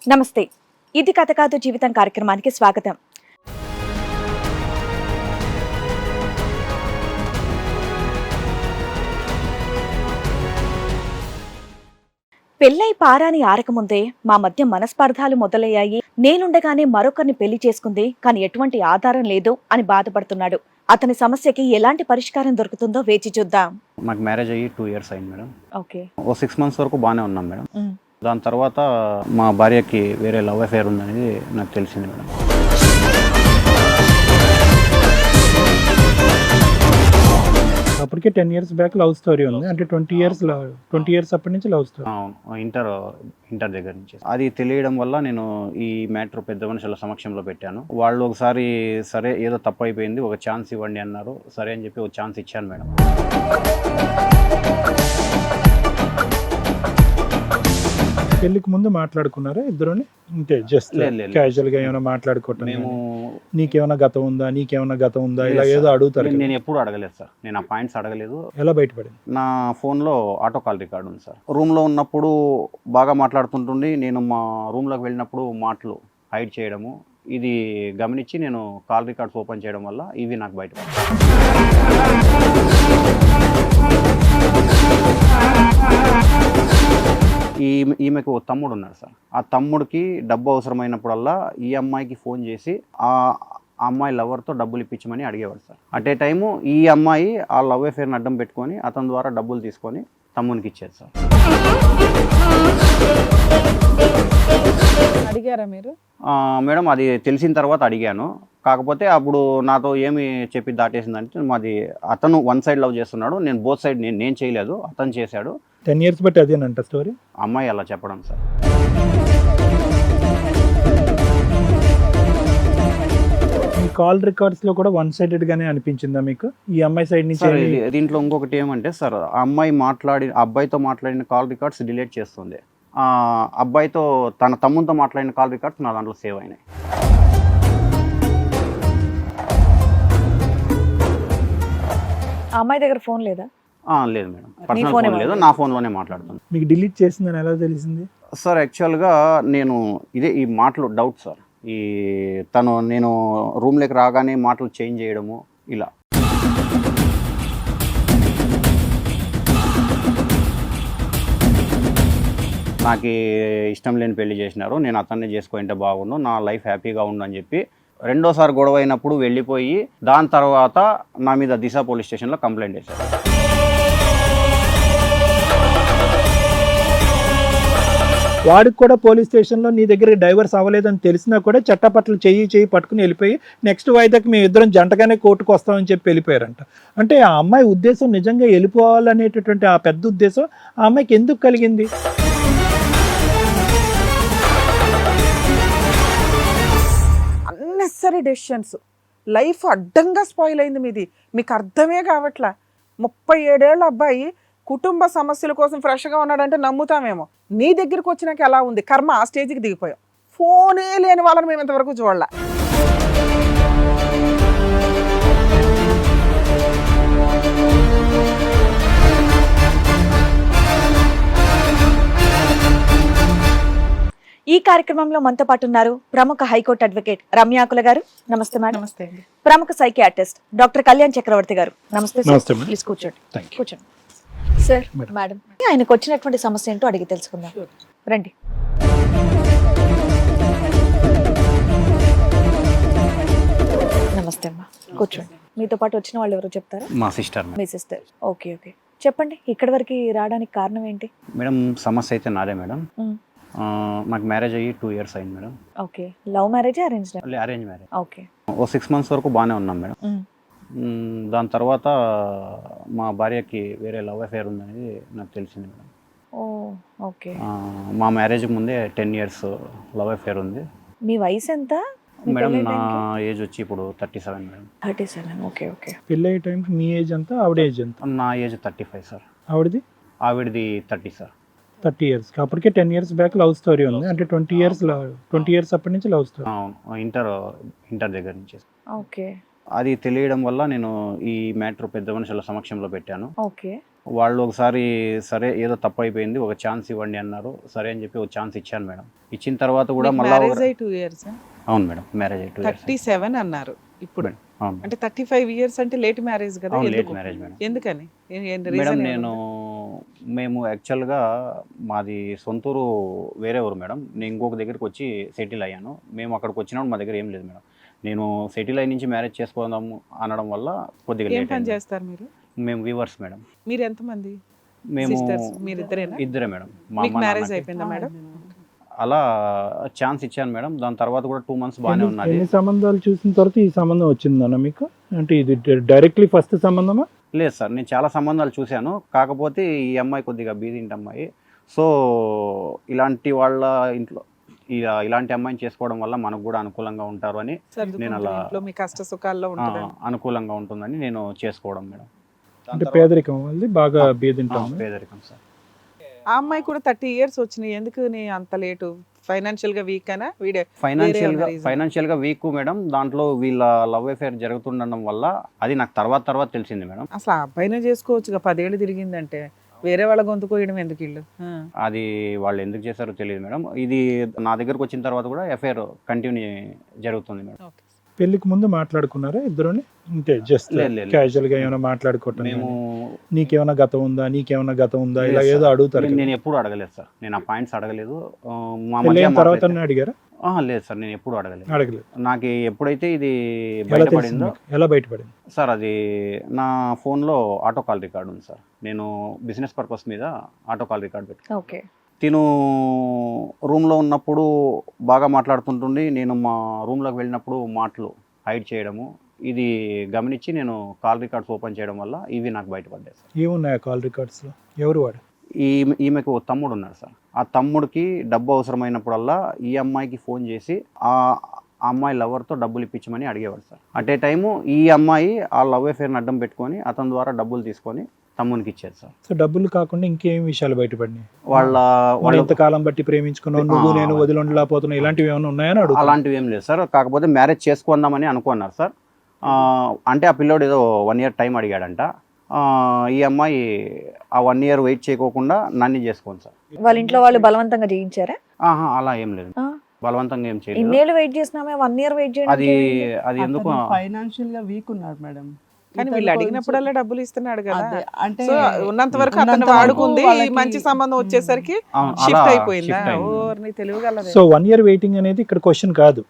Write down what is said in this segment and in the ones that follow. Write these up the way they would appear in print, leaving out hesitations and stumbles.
నమస్తే. ఇది కథ కాదు జీవితం కార్యక్రమానికి స్వాగతం. పెళ్ళై పారాని ఆరకముందే మా మధ్య మనస్పర్ధాలు మొదలయ్యాయి. నేనుండగానే మరొకరిని పెళ్లి చేసుకుంది, కానీ ఎటువంటి ఆధారం లేదు అని బాధపడుతున్నాడు. అతని సమస్యకి ఎలాంటి పరిష్కారం దొరుకుతుందో వేచి చూద్దాం. మాకు మ్యారేజ్ అయ్యి 2 years అయింది మేడం. ఓకే. ఓ 6 months వరకు బాగానే ఉన్నాం మేడం. దాని తర్వాత మా భార్యకి వేరే లవ్ అఫేర్ ఉందనేది నాకు తెలిసింది మేడం. అప్పటికే 10 years బ్యాక్ లవ్ స్టోరీ ఉంది. అంటే 20 years అప్పటి నుంచి లవ్ స్టోరీ. ఇంటర్ దగ్గర నుంచి అది తెలియడం వల్ల నేను ఈ మ్యాటర్ పెద్ద మనుషుల సమక్షంలో పెట్టాను. వాళ్ళు ఒకసారి సరే ఏదో తప్పు అయిపోయింది, ఒక ఛాన్స్ ఇవ్వండి అన్నారు. సరే అని చెప్పి ఒక ఛాన్స్ ఇచ్చాను మేడం. పెళ్లికి ముందు మాట్లాడుకున్నారా ఇద్దరుని? అంటే జస్ట్ క్యాజువల్ గా ఏమైనా మాట్లాడుకోవటం, మేము నీకేమైనా గతం ఉందా ఇలా ఏదో అడుగుతారు. నేను ఎప్పుడు అడగలేదు సార్, నేను ఆ పాయింట్స్ అడగలేదు. ఎలా బయటపడింది? నా ఫోన్లో ఆటో కాల్ రికార్డు ఉంది సార్. రూమ్లో ఉన్నప్పుడు బాగా మాట్లాడుతుంటుండి, నేను మా రూమ్లోకి వెళ్ళినప్పుడు మాటలు హైడ్ చేయడము, ఇది గమనించి నేను కాల్ రికార్డ్స్ ఓపెన్ చేయడం వల్ల ఇవి నాకు బయటపడ్డాయి. ఈమెకు తమ్ముడు ఉన్నాడు సార్. ఆ తమ్ముడికి డబ్బు అవసరమైనప్పుడల్లా ఈ అమ్మాయికి ఫోన్ చేసి ఆ అమ్మాయి లవర్తో డబ్బులు ఇప్పించమని అడిగేవాడు సార్. అట్ ఏ టైము ఈ అమ్మాయి ఆ లవ్ అఫేర్ని అడ్డం పెట్టుకొని అతని ద్వారా డబ్బులు తీసుకొని తమ్మునికి ఇచ్చేది సార్. అడిగారా మీరు? మేడం అది తెలిసిన తర్వాత అడిగాను. కాకపోతే అప్పుడు నాతో ఏమి చెప్పి దాటేసిందంటే, మాది అతను వన్ సైడ్ లవ్ చేస్తున్నాడు, నేను బోత్ సైడ్ నేను చేయలేదు, అతను చేశాడు. 10 years బట్టి అదేనంట స్టోరీ. అమ్మాయి అలా చెప్పడం సార్. ఈ కాల్ రికార్డ్స్ లో కూడా వన్ సైడెడ్ గానే అనిపించిందా మీకు? ఈ అమ్మాయి సైడ్ నుంచి దీంట్లో ఇంకొకటి ఏమంటే సార్, ఆ అమ్మాయి అబ్బాయితో మాట్లాడిన కాల్ రికార్డ్స్ డిలీట్ చేస్తుంది. అబ్బాయితో తన తమ్ముతో మాట్లాడిన కాల్ రికార్డ్స్ నా దాంట్లో సేవ్ అయినాయి. ఆ అమ్మాయి దగ్గర ఫోన్ లేదా? లేదు మేడం, పర్సనల్ ఫోన్ లేదు, నా ఫోన్లోనే మాట్లాడుతాను. మీకు డిలీట్ చేసిందని ఎలా తెలిసింది సార్? యాక్చువల్గా నేను ఈ మాటలు డౌట్ సార్. నేను రూమ్లోకి రాగానే మాటలు చేంజ్ చేయడము ఇలా. నాకు ఇష్టం లేని పెళ్లి చేసినారు, నేను అతన్ని చేసుకుంటే బాగుండు, నా లైఫ్ హ్యాపీగా ఉండు అని చెప్పి రెండోసారి గొడవ అయినప్పుడు వెళ్ళిపోయి దాని తర్వాత నా మీద దిశ పోలీస్ స్టేషన్లో కంప్లైంట్ చేశారు. వాడికి కూడా పోలీస్ స్టేషన్లో నీ దగ్గర డైవర్స్ అవ్వలేదని తెలిసినా కూడా చట్టపట్ల చెయ్యి పట్టుకుని వెళ్ళిపోయి నెక్స్ట్ వాయిదాకి మేము ఇద్దరం జంటగానే కోర్టుకు వస్తామని చెప్పి వెళ్ళిపోయారంట. అంటే ఆ అమ్మాయి ఉద్దేశం నిజంగా వెళ్ళిపోవాలనేటటువంటి ఆ పెద్ద ఉద్దేశం ఆ అమ్మాయికి ఎందుకు కలిగింది? అన్నెసరీ డెసిషన్స్, లైఫ్ అడ్డంగా స్పాయిల్ అయింది మీది. మీకు అర్థమే కావట్లా. 37 ఏళ్ళ అబ్బాయి కుటుంబ సమస్యల కోసం ఫ్రెష్గా ఉన్నాడంటే నమ్ముతామేమో. నీ దగ్గరికి వచ్చినాక ఎలా ఉంది కర్మ? ఆ స్టేజ్కి దిగిపోయాం. ఫోనే లేని వాళ్ళని మేము ఇంతవరకు చూడాల. ఈ కార్యక్రమంలో మనతో పాటు ఉన్నారు ప్రముఖ హైకోర్టు అడ్వకేట్ రమ్యాకుల గారు. నమస్తే మేడం. నమస్తే. ప్రముఖ సైకియాట్రిస్ట్ డాక్టర్ కళ్యాణ్ చక్రవర్తి గారు. నమస్తే నమస్తే. ప్లీజ్ కూర్చోండి. సార్, మేడం, ఆయనకు వచ్చినటువంటి సమస్య ఏంటో అడిగి తెలుసుకుందాం. రండి. నమస్తే అమ్మా, కూర్చోండి. మీతో పాటు వచ్చిన వాళ్ళు ఎవరో చెప్తారా? మా సిస్టర్. మీ సిస్టర్. ఓకే. చెప్పండి, ఇక్కడి వరకు రావడానికి కారణం ఏంటి? మేడం సమస్య అయితే నాదే మేడం. మాకు మ్యారేజ్ అయ్యి 2 years అయింది madam. Okay. Love marriage, arrange marriage. Okay. ఓ 6 months వరకు బాగానే ఉన్నాం మేడం. దాని తర్వాత మా భార్యకి వేరే లవ్ అఫేర్ ఉందనేది నాకు తెలిసింది మేడం. ఓకే. మా మ్యారేజ్ ముందే 10 years లవ్ అఫేర్ ఉంది. మీ వయసు ఎంత మేడం? నా ఏజ్ వచ్చి ఇప్పుడు 37 మేడం. 37. ఓకే. పెళ్ళి అయ్యే టైంకి మీ ఏజ్ ఎంత, ఆవిడ ఏజ్ ఎంత? నా ఏజ్ 35 సార్. ఆవిడది 30 సార్. 30 years. అప్పటికే 10 years బ్యాక్ లవ్ స్టోరీ ఉంది. అంటే 20 years అప్పటి నుంచి లవ్ స్టోరీ. ఇంటర్ దగ్గర నుంచి. ఓకే. అది తెలియడం వల్ల నేను ఈ మ్యాటర్ పెద్ద మనుషుల సమక్షంలో పెట్టాను. ఓకే. వాళ్ళు ఒకసారి సరే ఏదో తప్పు అయిపోయింది, ఒక ఛాన్స్ ఇవ్వండి అన్నారు. సరే అని చెప్పి ఒక ఛాన్స్ ఇచ్చాను మేడం. ఇచ్చిన తర్వాత కూడా మళ్ళీ మ్యారేజ్ అయ్యి 2 years అవును మేడం, మ్యారేజ్ అయ్యి 2 years 37 అన్నారు ఇప్పుడు. అవును అంటే 35 years అంటే లేట్ మ్యారేజ్ కదా? లేట్ ఎందుకు? Marriage madam. ఎందుకని? మేడం మేము యాక్చువల్గా మాది సొంతూరు వేరే ఊరు మేడం. నేను ఇంకొక దగ్గరికి వచ్చి సెటిల్ అయ్యాను. మేము అక్కడికి వచ్చినప్పుడు మా దగ్గర ఏం లేదు మేడం. నేను సెటిల్ అయ్యి నుంచి మ్యారేజ్ చేసుకుందాము అనడం వల్ల కొద్దిగా ఏం లేట్ పని అయింది. చేస్తారు మీరు? మేము వీవర్స్ మేడం. మీరు ఎంతమంది మేము సిస్టర్స్? మీరిద్దరేనా? ఇద్దరే మేడం. మా మీకు అమ్మ మ్యారేజ్ నాన్నకి. అయిపోయిందా మేడం? అలా ఛాన్స్ ఇచ్చాను మేడం. దాని తర్వాత కూడా 2 months బాగానే ఉన్నది. ఎన్ని సంబంధాలు చూసిన తర్వాత ఈ సంబంధం వచ్చిందన్న మీకు? అంటే ఇది డైరెక్ట్లీ ఫస్ట్ సంబంధమా? లేదు సార్, నేను చాలా సంబంధాలు చూశాను. కాకపోతే ఈ అమ్మాయి కొద్దిగా బీదింటి అమ్మాయి. సో ఇలాంటి వాళ్ళ ఇంట్లో ఇలాంటి అమ్మాయిని చేసుకోవడం వల్ల మనకు కూడా అనుకూలంగా ఉంటారు అని నేను అలా ఇంట్లో మీ కష్ట సుఖాల్లో ఉంటుంది. అనుకూలంగా ఉంటుందని నేను చేసుకోవడం మేడం. అంటే పేదరికం వాళ్ళది బాగా బీదింటాం. పేదరికం సార్. ఆ అమ్మాయి కూడా 30 years వచ్చినాయి. ఎందుకు నీ అంత లేటు? ఫైనాన్షియల్ గా వీక్ అనా? వీడే ఫైనాన్షియల్ గా వీక్ మేడం. దాంట్లో వీళ్ళ లవ్ అఫేర్ జరుగుతుండడం వల్ల అది నాకు తర్వాత తెలిసింది మేడం. అసలు ఆ అబ్బాయినే చేసుకోవచ్చుగా, 10 ఏళ్ళు తిరిగిందంటే. వేరే వాళ్ళ గొంతు కోయడం ఎందుకు ఇల్లు? అది వాళ్ళు ఎందుకు చేశారో తెలియదు మేడం. ఇది నా దగ్గరకు వచ్చిన తర్వాత కూడా అఫేర్ కంటిన్యూ జరుగుతుంది మేడం. పెళ్లికి ముందు మాట్లాడుకున్నారా ఇద్దరుని? అంటే జస్ట్ లేదు. క్యాజువల్ గా ఏమైనా మాట్లాడుకోవటం, మేము నీకేమైనా గతం ఉందా ఇలా ఏదో అడుగుతారు కదా. నేను ఎప్పుడు అడగలేదు సార్. నేను ఆ పాయింట్స్ అడగలేదు. మా పెళ్ళైన మధ్య తర్వాత అడిగారా? లేదు సార్, నేను ఎప్పుడు అడగలేదు. నాకు ఎప్పుడైతే ఇది ఎలా బయటపడిందో తెలిసింది మీకు? ఎలా బయటపడింది? సార్, అది నా ఫోన్లో ఆటో కాల్ రికార్డ్ ఉంది సార్. నేను బిజినెస్ పర్పస్ మీద ఆటో కాల్ రికార్డ్ పెట్టుకున్నాను. ఓకే. తిను రూమ్లో ఉన్నప్పుడు బాగా మాట్లాడుతుంటుండి. నేను మా రూమ్లోకి వెళ్ళినప్పుడు మాటలు హైడ్ చేయడము, ఇది గమనించి నేను కాల్ రికార్డ్స్ ఓపెన్ చేయడం వల్ల ఇవి నాకు బయటపడ్డాయి సార్. ఏమున్నాయి కాల్ రికార్డ్స్ లో? ఎవరు వాడు? ఈమెకు తమ్ముడు ఉన్నాడు సార్. ఆ తమ్ముడికి డబ్బు అవసరమైనప్పుడల్లా ఈ అమ్మాయికి ఫోన్ చేసి ఆ అమ్మాయి లవర్తో డబ్బులు ఇప్పించమని అడిగేవాడు సార్. అట్ ఏ టైము ఈ అమ్మాయి ఆ లవ్ అఫేర్ని అడ్డం పెట్టుకొని అతని ద్వారా డబ్బులు తీసుకొని తమ్మునికి ఇచ్చేది సార్. సో డబ్బులు కాకుండా ఇంకేం విషయాలు బయటపడినాయి? వాళ్ళు ఎంతకాలం బట్టి ప్రేమించుకున్నావు, నువ్వు నేను వదిలిండలేకపోతున్నా, ఇలాంటివి ఏమైనా ఉన్నాయని అడుగు. అలాంటివి ఏం లేదు సార్. కాకపోతే మ్యారేజ్ చేసుకుందామని అనుకున్నారు సార్. అంటే ఆ పిల్లోడు ఏదో 1 year టైం అడిగాడంట. ఈ అమ్మాయి ఆ 1 year వెయిట్ చేయకోకుండా నన్ను చేసుకోండి సార్. వాళ్ళ ఇంట్లో వాళ్ళు బలవంతంగా చేయించారా? అలా ఏం లేదు, ఆ. బలవంతంగా ఏం చేయలేదు. ఇన్నేళ్ళు వెయిట్ చేసినామే, 1 year వెయిట్ అది చేయడానికి అది ఎందుకు ఫైనాన్షియల్ గా వీక్ ఉన్నాడు మేడం. కానీ వీళ్ళు అడిగినప్పుడల్లా డబ్బులు ఇస్తున్నాడు కదా. అదే, అంటే సో ఉన్నంత వరకు అతను ఉన్నంత వరకు వాడుకుంది. వాళ్ళకి- మంచి సంబంధం వచ్చేసరికి అలా షిఫ్ట్ అయిపోయిందా? shift అయింది. ఓర్ని తెలివిగలదే. సో 1 year వెయిటింగ్ అనేది ఇక్కడ క్వశ్చన్ కాదు.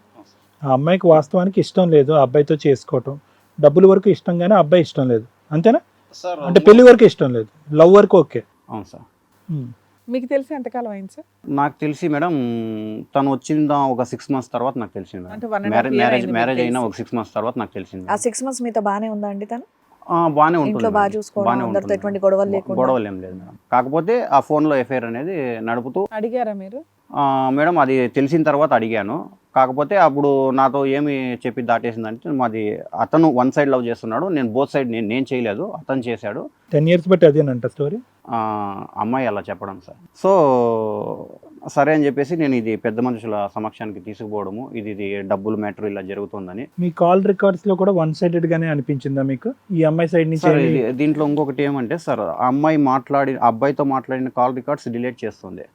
ఆ అమ్మాయికి వాస్తవానికి ఇష్టం లేదు ఆ అబ్బాయితో చేసుకోవటం, డబ్బుల వరకు ఇష్టం కానీ ఆ అబ్బాయి ఇష్టం లేదు, అంతేనా? అంటే పెళ్లి వరకు ఇష్టం లేదు, లవ్ వరకు ఓకే. అవును సార్. మీకు తెలిసి ఎంతకాలం అయింది సార్? నాకు తెలిసి మేడం తను వచ్చిందా ఒక 6 months తర్వాత నాకు తెలిసింది అంటే మేడం. 1.5 year అయింది మీకు మ్యారేజ్ అయినా తెలిసి. ఒక 6 months తర్వాత నాకు తెలిసింది. ఆ 6 months మీతో బానే ఉందా అండి తను? బాగానే ఉంటుంది ఇంట్లో బాగా మేడం. చూసుకోవడం, బాగానే అందరితో ఉంటుంది ఎటువంటి మేడం. గొడవలు లేకుండా? గొడవలు ఏం లేదు మేడం. కాకపోతే ఆ ఫోన్లో ఎఫ్ఐఆర్ అనేది నడుపుతూ అడిగారా మీరు? మేడం అది తెలిసిన తర్వాత అడిగాను. కాకపోతే అప్పుడు నాతో ఏమి చెప్పి దాటేసిందంటే, మాది అతను 1 side లవ్ చేస్తున్నాడు, నేను బోత్ సైడ్ నేను చేయలేదు, అతను చేశాడు. 10 years బట్టి అదేనంట స్టోరీ. అమ్మాయి అలా చెప్పడం సార్. సో సరే అని చెప్పేసి నేను ఇది పెద్ద మనుషుల సమక్షానికి తీసుకుపోవడము, ఇది డబ్బులు మ్యాటర్ ఇలా జరుగుతుందని. మీ కాల్ రికార్డ్స్ లో కూడా 1-sided గానే అనిపించిందా మీకు? ఈ అమ్మాయి సైడ్ నుంచి సార్ దీంట్లో ఇంకొకటి ఏమంటే సార్, ఆ అబ్బాయితో మాట్లాడిన కాల్ రికార్డ్స్ డిలీట్ చేస్తుంది.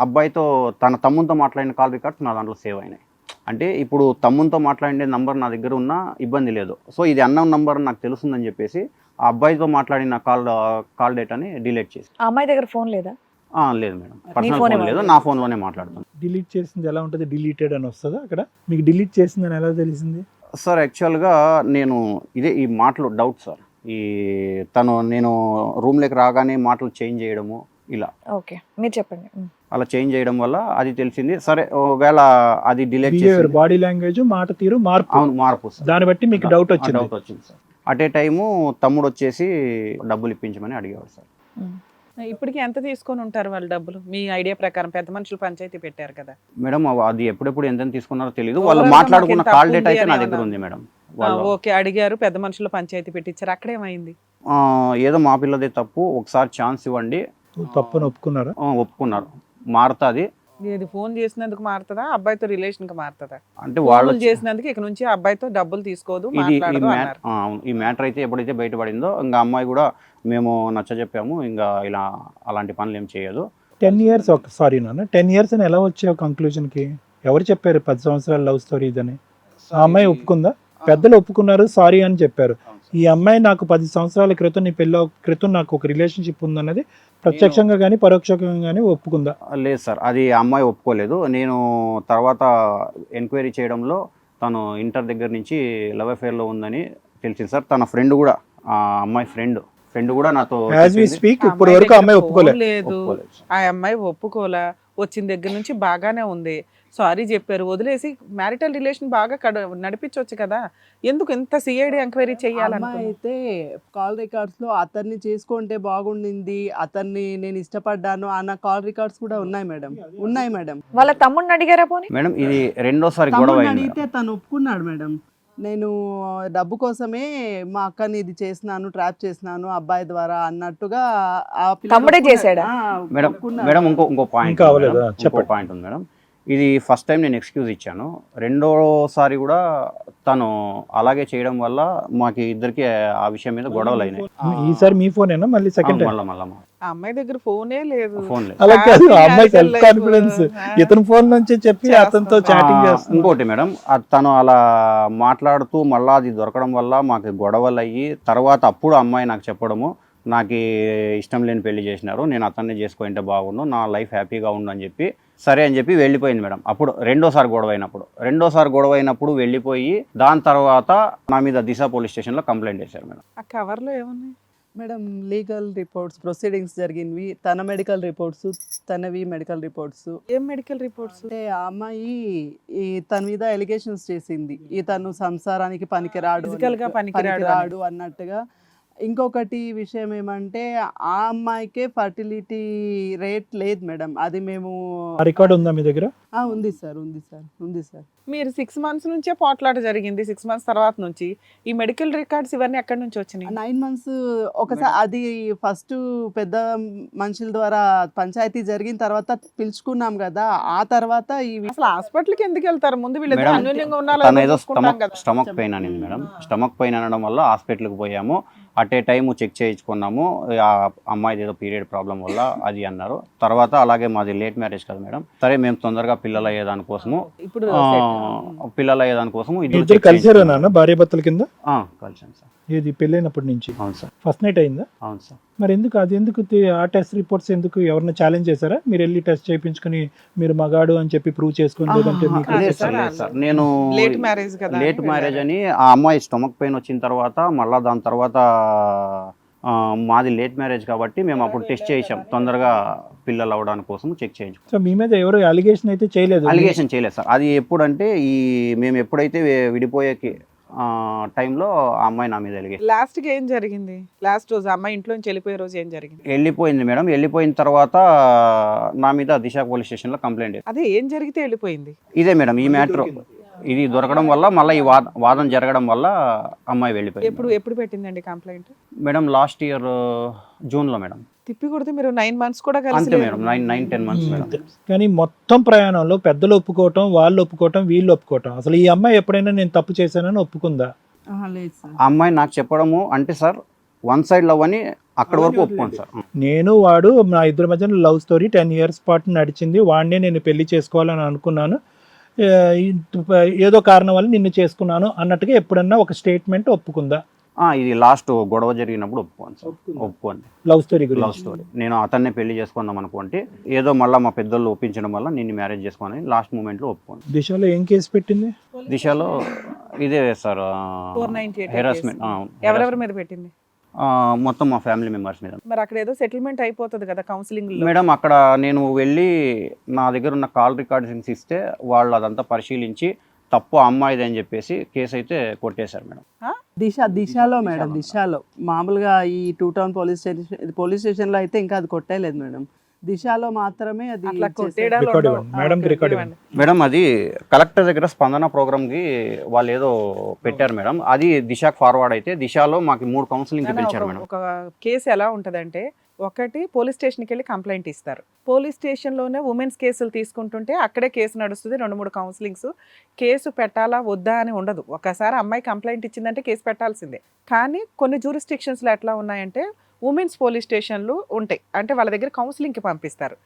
అబ్బాయితో తన తమ్ముతో మాట్లాడిన కాల్ రికార్డ్స్ నా దాంట్లో సేవ్ అయినాయి. అంటే ఇప్పుడు తమ్ముతో మాట్లాడే నంబర్ నా దగ్గర ఉన్నా ఇబ్బంది లేదు. సో ఇది అన్నోన్ నంబర్ నాకు తెలుస్తుందని చెప్పేసి ఆ అబ్బాయితో మాట్లాడిన కాల్ డేటాని డిలీట్ చేసి. ఆ అమ్మాయి దగ్గర ఫోన్ లేదా? లేదు మేడం, పర్సనల్ ఫోనే ఫోన్ లేదు, నా ఫోన్లోనే మాట్లాడుతాను. డిలీట్ చేసింది ఎలా ఉంటుంది? డిలీటెడ్ అని వస్తుందా అక్కడ? మీకు డిలీట్ చేసిందని ఎలా తెలిసింది? సార్ యాక్చువల్గా నేను ఈ మాటలు డౌట్ సార్. నేను రూమ్లోకి రాగానే మాటలు చేంజ్ చేయడము ఇలా. ఓకే, మీరు చెప్పండి. అలా చేంజ్ చేయడం వల్ల అది తెలిసింది. సరే ఒకవేళ అది డిలీట్ చేసి బాడీ లాంగ్వేజ్, మాట తీరు మార్పు. అవును, మార్పు సార్. దాన్ని బట్టి మీకు డౌట్ వచ్చింది. డౌట్ వచ్చింది సార్. అట్ ఏ టైము తమ్ముడు వచ్చేసి డబ్బులు ఇప్పించమని అడిగేవాడు సార్. ఇప్పటికి ఎంత తీసుకొని ఉంటారు వాళ్ళు డబ్బులు మీ ఐడియా ప్రకారం? పెద్ద మనుషులు పంచాయతీ పెట్టారు కదా మేడం, అది ఎప్పుడెప్పుడు ఎంత తీసుకున్నారో తెలియదు. వాళ్ళు Overall గా మాట్లాడుకున్న మాకు ఎంత కాల్ అప్పు డేటా అయితే ఉంది నా అని దగ్గర ఏమన్నా? ఉంది మేడం. వాళ్ళు ఓకే, అడిగారు, పెద్ద మనుషులు పంచాయతీ పెట్టించారు, అక్కడేమైంది? ఏదో మా పిల్లదే తప్పు, ఒకసారి ఛాన్స్ ఇవ్వండి, తప్పును ఒప్పుకున్నారా? ఒప్పుకున్నారు. మారుతుంది. ఇది ఫోన్ చేసినందుకు మారుతుందా, అబ్బాయితో రిలేషన్ కి మారుతుందా? అంటే వాళ్ళు చేసినందుకు ఇక నుంచి అబ్బాయితో డబ్బులు తీసుకోదు, అవును, మాట్లాడదు అన్నారు. ఈ మ్యాటర్ అయితే ఎప్పుడైతే బయటపడిందో ఇంకా అమ్మాయి కూడా మేము నచ్చజెప్పాము, ఇంకా ఇలా అలాంటి పనులు ఏం చేయదు. 10 years సారీ నాన్న 10 years అని ఎలా వచ్చావు కంక్లూజన్కి? ఎవరు చెప్పారు 10 సంవత్సరాల లవ్ స్టోరీ ఇదని? ఆ అమ్మాయి ఒప్పుకుందా? పెద్దలు ఒప్పుకున్నారు, సారీ అని చెప్పారు. ఈ అమ్మాయి నాకు 10 సంవత్సరాల క్రితం నీ పెళ్ళి క్రితం నాకు ఒక రిలేషన్షిప్ ఉందన్నది ప్రత్యక్షంగా కానీ పరోక్షంగా కానీ ఒప్పుకుందా? లేదు సార్, అది ఆ అమ్మాయి ఒప్పుకోలేదు. నేను తర్వాత ఎంక్వైరీ చేయడంలో తను ఇంటర్ దగ్గర నుంచి లవ్ అఫేర్లో ఉందని తెలిసింది సార్. తన ఫ్రెండ్ కూడా, ఆ అమ్మాయి ఫ్రెండ్ కూడా నాతో యాజ్ వి స్పీక్ ఇప్పటి వరకు ఆ అమ్మాయి ఒప్పుకోలేదు. లేదు, ఆ అమ్మాయి ఒప్పుకోలా. వచ్చిన దగ్గర నుంచి బాగానే ఉంది, సారీ చెప్పారు, వదిలేసి మ్యారిటల్ రిలేషన్ బాగా నడిపించవచ్చు కదా. ఎందుకు ఇంత సిఐడి ఎంక్వైరీ అమ్మాయి చేయాలనుకున్నా? అయితే కాల్ రికార్డ్స్ లో అతన్ని చేసుకుంటే బాగుండింది, అతన్ని నేను ఇష్టపడ్డాను అన్న కాల్ రికార్డ్స్ కూడా ఉన్నాయి మేడం. ఉన్నాయి మేడం. వాళ్ళ తమ్ముడిని అడిగారా పోనీ? మేడం ఇది రెండోసారి గొడవ తమ్ముడిని అయింది అడిగితే తను ఒప్పుకున్నాడు మేడం. నేను డబ్బు కోసమే మా అక్కని ఇది చేసినాను, ట్రాప్ చేసినాను అబ్బాయి ద్వారా అన్నట్టుగా ఆ పిల్ల తమ్ముడే ఒప్పుకున్నాడు. చేశాడా? మేడం. ఒప్పుకున్నాడు. మేడం ఇంకో పాయింట్ ఇంకా అవ్వలేదా? ఇంకో చెప్పండి. పాయింట్ ఉంది మేడం. ఇది ఫస్ట్ టైం నేను ఎక్స్క్యూజ్ ఇచ్చాను, రెండోసారి కూడా తను అలాగే చేయడం వల్ల మాకు ఇద్దరికి ఆ విషయం మీద గొడవలు అయినాయి. ఈసారి మీ ఫోనేనా మళ్ళీ సెకండ్ టైం? మళ్ళా ఆ అమ్మాయి దగ్గర ఫోనే లేదు. ఫోన్ లేదు. అలా కాదు, ఆ అమ్మాయి Casual సెల్ఫ్ life. కాన్ఫిడెన్స్ ఇతని ఫోన్ నుంచి చెప్పి అతనితో చాటింగ్ చేస్తుంది. ఇంకోటి మేడం, తను అలా మాట్లాడుతూ మళ్ళీ అది దొరకడం వల్ల మాకు గొడవలు అయ్యి తర్వాత అప్పుడు అమ్మాయి నాకు చెప్పడము, నాకు ఇష్టం లేని పెళ్లి చేసినారు, నేను అతన్ని చేసుకుంటే బాగుండు, నా లైఫ్ హ్యాపీగా ఉండు అని చెప్పి సరే అని చెప్పి వెళ్ళిపోయింది మేడం. అప్పుడు రెండోసారి గొడవ అయినప్పుడు వెళ్ళిపోయి దాని తర్వాత నా మీద దిశ పోలీస్ స్టేషన్లో కంప్లైంట్ చేశారు మేడం. ఆ కవర్ లో ఏమున్నాయి? మేడం లీగల్ రిపోర్ట్స్, ప్రొసీడింగ్స్ జరిగినవి, తన మెడికల్ రిపోర్ట్స్, తనవి మెడికల్ రిపోర్ట్స్. ఏం మెడికల్ రిపోర్ట్స్? అంటే ఆ అమ్మాయి తన మీద ఎలిగేషన్స్ చేసింది, తను సంసారానికి పనికిరాడు, Physical గా పనికిరాడు పనికిరాడు అన్నట్టుగా. ఇంకొకటి విషయం ఏమంటే ఆ అమ్మాయికే ఫర్టిలిటీ రేట్ లేదు మేడం. అది మేము రికార్డ్ ఉందా మీ దగ్గర? ఉంది సార్, ఉంది సార్, ఉంది సార్. మీరు 6 months నుంచే పోట్లాట జరిగింది. 6 months తర్వాత నుంచి ఈ మెడికల్ రికార్డ్స్ ఇవన్నీ ఎక్కడి నుంచి వచ్చినాయి? 9 months ఒకసారి అది ఫస్ట్ పెద్ద మనుషుల ద్వారా పంచాయతీ జరిగిన తర్వాత పిలుచుకున్నాం కదా, ఆ తర్వాత ఇవి అసలు హాస్పిటల్కి ఎందుకు వెళ్తారు? ముందు వీళ్ళిద్దరు మేడం, అన్యోన్యంగా తను ఉన్నారో ఏదో చూసుకుంటాం కదా. స్టమక్ పెయిన్ అనింది మేడం. స్టమక్ పెయిన్ అనడం వల్ల హాస్పిటల్కి పోయాము. అట్ ఏ టైము చెక్ చేయించుకున్నాము, ఆ అమ్మాయిది ఏదో పీరియడ్ ప్రాబ్లం వల్ల అది అన్నారు. తర్వాత అలాగే మాది లేట్ మ్యారేజ్ కదా మేడం, సరే మేము తొందరగా పిల్లలు అయ్యేదానికోసము ఇప్పుడు ఇద్దరు కలిసారా నాన్న భార్యాభర్తల కింద? కలిసాను సార్. ఏది పెళ్ళైనప్పటి నుంచి అవును సార్. ఫస్ట్ నైట్ అయిందా? అవును సార్. మరి ఎందుకు అది ఎందుకు ఆ టెస్ట్ రిపోర్ట్స్ ఎందుకు ఎవరైనా ఛాలెంజ్ చేశారా? మీరు వెళ్ళి టెస్ట్ చేయించుకుని మీరు మగాడు అని చెప్పి ప్రూవ్ చేసుకుని లేదంటే మీకు అదే లేదు సార్, లేదు సార్. నేను లేట్ మ్యారేజ్ కదా. లేట్ మ్యారేజ్ అని ఆ అమ్మాయి స్టమక్ పెయిన్ వచ్చిన తర్వాత మళ్ళీ దాని తర్వాత మాది లేట్ మ్యారేజ్ కాబట్టి మేము అప్పుడు టెస్ట్ చేసాం, తొందరగా పిల్లలు అవడానికి కోసం చెక్ చేయించు. సో మీ మీద ఎవరు అలిగేషన్ అయితే చేయలేదు? అలిగేషన్ చేయలేదు సార్. అది ఎప్పుడంటే మేము ఎప్పుడైతే విడిపోయే టైంలో ఆ అమ్మాయి నా మీద అలిగేషన్. లాస్ట్ కి ఏం జరిగింది? లాస్ట్ రోజు అమ్మాయి ఇంట్లో నుంచి వెళ్ళిపోయే రోజు ఏం జరిగింది? వెళ్ళిపోయింది మేడం. వెళ్ళిపోయిన తర్వాత నా మీద దిశ పోలీస్ స్టేషన్లో కంప్లైంట్. అదే ఏం జరిగితే వెళ్ళిపోయింది? ఇదే మేడం ఈ మ్యాటర్, ఇది దొరకడం వల్ల మళ్ళీ ఈ వాదన జరగడం వల్ల అమ్మాయి వెళ్ళిపోయింది. ఎప్పుడు పెట్టిందండి కంప్లైంట్? మేడం లాస్ట్ ఇయర్ జూన్లో మేడం. తిప్పి కొడితే మీరు 9 months కూడా కలిసి అంతే మేడం, 9-10 months మేడం. కానీ మొత్తం ప్రయాణంలో పెద్దలు ఒప్పుకోవటం, వాళ్ళు ఒప్పుకోవటం, వీళ్ళు ఒప్పుకోవటం, అసలు ఈ అమ్మాయి ఎప్పుడైనా నేను తప్పు చేశానని ఒప్పుకుందా? లేదు సార్. ఆ అమ్మాయి నాకు చెప్పడము అంటే సార్ వన్ సైడ్ లవ్ అని అక్కడ వరకు ఒప్పుకోండి సార్. నేను వాడు నా ఇద్దరి మధ్యన లవ్ స్టోరీ 10 years పాటు నడిచింది, వాడినే నేను పెళ్లి చేసుకోవాలని అనుకున్నాను, ఏదో కారణం వల్ల నిన్ను చేసుకున్నాను అన్నట్టుగా ఎప్పుడన్నా ఒక స్టేట్మెంట్ ఒప్పుకుందా? ఇది లాస్ట్ గొడవ జరిగినప్పుడు ఒప్పుకోండి సార్, ఒప్పుకోండి. లవ్ స్టోరీ లవ్ గురించి స్టోరీ నేను అతన్నే పెళ్లి చేసుకుందాం అనుకుంటే ఏదో మళ్ళీ మా పెద్దోళ్ళు ఒప్పించడం వల్ల నిన్ను మ్యారేజ్ చేసుకోని లాస్ట్ మూమెంట్లో ఒప్పుకోండి. దిశలో ఏం కేసు పెట్టింది? దిశలో ఇదే సార్ 498 హెరాస్మెంట్. ఎవరెవరి మీద పెట్టింది? మొత్తం మా ఫ్యామిలీ మెంబర్స్ మీద. మరి అక్కడ ఏదో సెటిల్మెంట్ అయిపోతుంది కదా కౌన్సిలింగ్ లో. మేడం అక్కడ నేను వెళ్ళి నా దగ్గర ఉన్న కాల్ రికార్డింగ్స్ ఇస్తే వాళ్ళు అదంతా పరిశీలించి తప్పు అమ్మాయిది అని చెప్పేసి కేసు అయితే కొట్టేశారు మేడం. దిశలో మేడం, దిశలో మామూలుగా ఈ 2 Town పోలీస్ స్టేషన్లో అయితే ఇంకా అది కొట్టేయలేదు మేడం. దిశలో మాత్రమే అది అట్లా చేశారు. కొట్టేయడాలు రికార్డ్ ఉండవు. ఇవ్వండి మేడం, రికార్డ్ ఇవ్వండి. మేడం అది కలెక్టర్ దగ్గర స్పందన ప్రోగ్రామ్కి వాళ్ళు ఏదో పెట్టారు మేడం, అది దిశకు ఫార్వర్డ్ అయితే దిశలో మాకు 3 కౌన్సిలింగ్ పిలిచారు మేడం. ఒక కేసు ఎలా ఉంటదంటే, ఒకటి పోలీస్ స్టేషన్కి వెళ్ళి కంప్లైంట్ ఇస్తారు, పోలీస్ స్టేషన్లోనే ఉమెన్స్ కేసులు తీసుకుంటుంటే అక్కడే కేసు నడుస్తుంది, 2-3 కౌన్సిలింగ్స్. కేసు పెట్టాలా వద్దా అని ఉండదు. ఒకసారి అమ్మాయి కంప్లైంట్ ఇచ్చిందంటే కేసు పెట్టాల్సిందే. కానీ కొన్ని జ్యూరిస్డిక్షన్స్లో ఎట్లా ఉన్నాయంటే ఉమెన్స్ పోలీస్ స్టేషన్లు ఉంటాయి, అంటే వాళ్ళ దగ్గర కౌన్సిలింగ్కి పంపిస్తారు.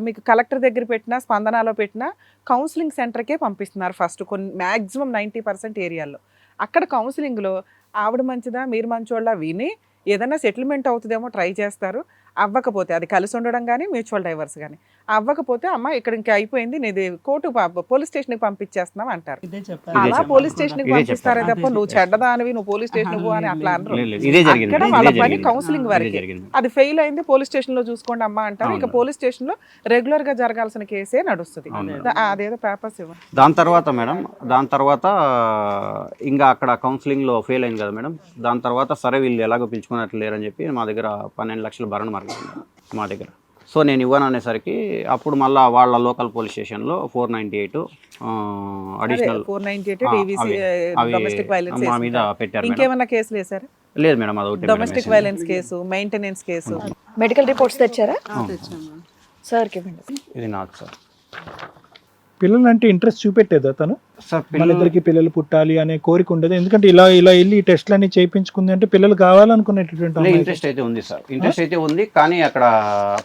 మీకు కలెక్టర్ దగ్గర పెట్టినా, స్పందనలో పెట్టినా కౌన్సిలింగ్ సెంటర్కే పంపిస్తున్నారు ఫస్ట్ కొన్ని మ్యాక్సిమం 90% ఏరియాల్లో. అక్కడ కౌన్సిలింగ్లో ఆవిడ మంచిదా మీరు మంచోళ్ళ విని ఏదైనా సెటిల్మెంట్ అవుతుందేమో ట్రై చేస్తారు. అవ్వకపోతే అది కలిసి ఉండడం కానీ మ్యూచువల్ డైవర్స్ కానీ అవ్వకపోతే అమ్మ ఇక్కడ ఇంకా అయిపోయింది, నీది కోర్టు పోలీస్ స్టేషన్కి పంపించేస్తున్నాం అంటారు. ఇదే అలా చెప్పారు. పోలీస్ స్టేషన్కి ఇదే పంపిస్తారే చెప్పారు. తప్ప నువ్వు చెడ్డదానివి నువ్వు పోలీస్ స్టేషన్ పో అని అట్లా అనరు. ఇదే జరిగింది, అక్కడ ఇదే వాళ్ళ పని జరిగింది, కౌన్సిలింగ్ ఇదే వరకే. జరిగింది. అది ఫెయిల్ అయింది పోలీస్ స్టేషన్ లో చూసుకోండి అమ్మా అంటారు. ఇక అవును. పోలీస్ స్టేషన్ లో రెగ్యులర్ గా జరగాల్సిన కేసే నడుస్తుంది. అవును. అదేదో పేపర్స్ ఇవ్వండి. దాని తర్వాత ఇంకా అక్కడ కౌన్సిలింగ్లో ఫెయిల్ అయింది కదా మేడం. దాని తర్వాత సరే వీళ్ళు ఎలాగో పిలుచుకున్నట్లు లేరని చెప్పి మా దగ్గర 12 లక్షలు భరణ మార్గం మా దగ్గర. సో నేను ఇవ్వను అనేసరికి అప్పుడు మళ్ళీ వాళ్ళ లోకల్ పోలీస్ స్టేషన్లో 498 అడిషనల్ 498 డొమెస్టిక్ వైలెన్స్ మా మీద పెట్టారు మేడం. ఇంకేమన్నా కేసులు వేసారు? లేదు మేడం, అది domestic violence case, maintenance case. Medical reports తెచ్చారా? తెచ్చాము. సార్కి ఇవ్వండి. ఇది నాకు సార్. పిల్లలు అంటే ఇంట్రెస్ట్ చూపెట్టేదా తను? సార్ వాళ్ళిద్దరికి పిల్లలు పుట్టాలి అనే కోరిక ఉండదు, ఎందుకంటే ఇలా వెళ్ళి ఈ టెస్ట్లన్నీ చేయించుకుంది అంటే పిల్లలు కావాలనుకునేటటువంటి అమ్మాయి. ఇంట్రెస్ట్ అయితే ఉంది సార్, ఇంట్రెస్ట్ అయితే ఉంది, కానీ అక్కడ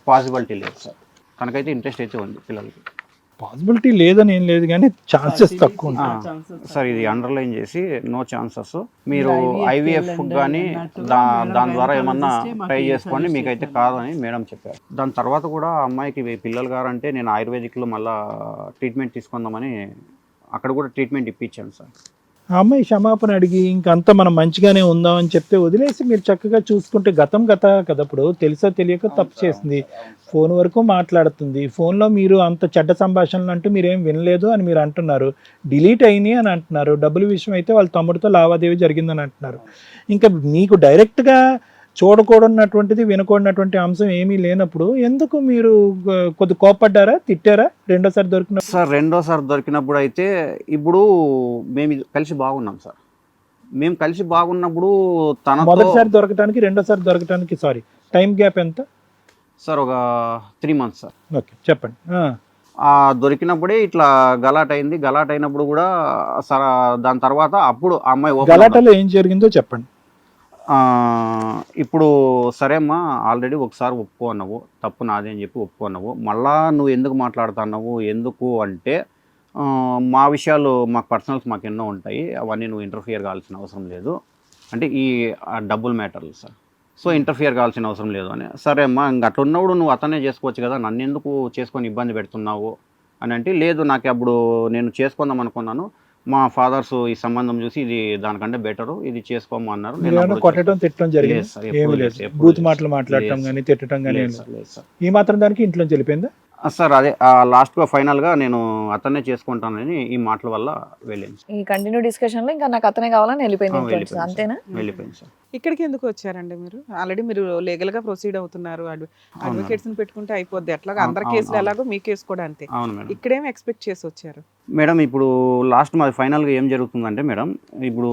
పాసిబిలిటీ లేదు సార్. తనకైతే ఇంట్రెస్ట్ అయితే ఉంది పిల్లలకి. పాసిబిలిటీ లేదని ఏం లేదు కానీ ఛాన్సెస్ తక్కువ ఉంటాయి. సార్ ఇది అండర్లైన్ చేసి నో ఛాన్సెస్, మీరు ఐవీఎఫ్ కానీ దాని ద్వారా ఏమన్నా ట్రై చేసుకోండి, మీకైతే కాదని మేడం చెప్పారు. దాని తర్వాత కూడా అమ్మాయికి పిల్లలు గారంటే నేను ఆయుర్వేదిక్లో మళ్ళీ ట్రీట్మెంట్ తీసుకుందామని అక్కడ కూడా ట్రీట్మెంట్ ఇప్పించాను సార్. ఆ అమ్మాయి క్షమాపణ అడిగి ఇంకంతా మనం మంచిగానే ఉందాం అని చెప్తే వదిలేసి మీరు చక్కగా చూసుకుంటే గతం కదా. ఇప్పుడు తెలుసో తెలియక తప్పు చేసింది, ఫోన్ వరకు మాట్లాడుతుంది, ఫోన్లో మీరు అంత చెడ్డ సంభాషణలు అంటూ మీరేం వినలేదు అని మీరు అంటున్నారు, డిలీట్ అయినాయి అని అంటున్నారు, డబ్బుల విషయం అయితే వాళ్ళ తమ్ముడితో లావాదేవీ జరిగిందని అంటున్నారు. ఇంకా మీకు డైరెక్ట్గా చూడకూడనటువంటిది వినకూడనటువంటి అంశం ఏమీ లేనప్పుడు ఎందుకు మీరు కొద్ది కోపడ్డారా, తిట్టారా రెండోసారి దొరికిన? సార్ రెండోసారి దొరికినప్పుడు అయితే ఇప్పుడు మేము కలిసి బాగున్నాం సార్. మేము కలిసి బాగున్నప్పుడు తన మొదటిసారి దొరకటానికి రెండోసారి దొరకటానికి టైం గ్యాప్ ఎంత సార్? ఒక 3 months సార్. ఓకే చెప్పండి. దొరికినప్పుడే ఇట్లా గలాట్ అయింది. గలాట్ అయినప్పుడు కూడా సార్ దాని తర్వాత అప్పుడు ఆ అమ్మాయి గలాటలో ఏం జరిగిందో చెప్పండి. ఇప్పుడు సరే అమ్మా, ఆల్రెడీ ఒకసారి ఒప్పుకో అన్నావు, తప్పు నాదే అని చెప్పి ఒప్పుకో అన్నావు, మళ్ళా నువ్వు ఎందుకు మాట్లాడుతున్నావు, ఎందుకు అంటే మా విషయాలు మాకు పర్సనల్స్ మాకు ఎన్నో ఉంటాయి, అవన్నీ నువ్వు ఇంటర్ఫియర్ కావాల్సిన అవసరం లేదు అంటే ఈ డబ్బుల్ మ్యాటర్లు సార్. సో ఇంటర్ఫియర్ కావాల్సిన అవసరం లేదు అని. సరే అమ్మా, ఇంక అట్లా ఉన్నప్పుడు నువ్వు అతనే చేసుకోవచ్చు కదా, నన్ను ఎందుకు చేసుకొని ఇబ్బంది పెడుతున్నావు అని అంటే, లేదు నాకు అప్పుడు నేను చేసుకుందాం అనుకున్నాను, మా ఫాదర్స్ ఈ సంబంధం చూసి ఇది దానికంటే బెటరు, ఇది చేసుకోమో అన్నారు. కొట్టడం తిట్టడం జరిగింది? ఏమీ లేదు, బూత్ మాటలు మాట్లాడటం కానీ తిట్టడం కానీ ఈ మాత్రం దానికి ఇంట్లో వెళ్ళిపోయిందా సార్? అదే లాస్ట్గా ఫైనల్గా నేను అతనే చేసుకుంటానని ఈ మాటల వల్ల వెళ్ళింది. ఈ కంటిన్యూ డిస్కషన్ లో ఇంకా నాకు అతనే కావాలని వెళ్ళిపోయింది, అంతేనా? వెళ్ళిపోయింది సార్. ఇక్కడికి ఎందుకు వచ్చారండి మీరు? ఆల్రెడీ మీరు లీగల్ గా ప్రొసీడ్ అవుతున్నారు, అడ్వకేట్స్ ని పెట్టుకుంటే అయిపోద్ది. అట్లాగా అందరి కేసులు ఎలాగో మీ కేసు కూడా అంతే. అవును మేడం. ఇక్కడేం ఎక్స్పెక్ట్ చేసి వచ్చారు మేడం? ఇప్పుడు లాస్ట్ మాది ఫైనల్గా ఏం జరుగుతుందంటే మేడం, ఇప్పుడు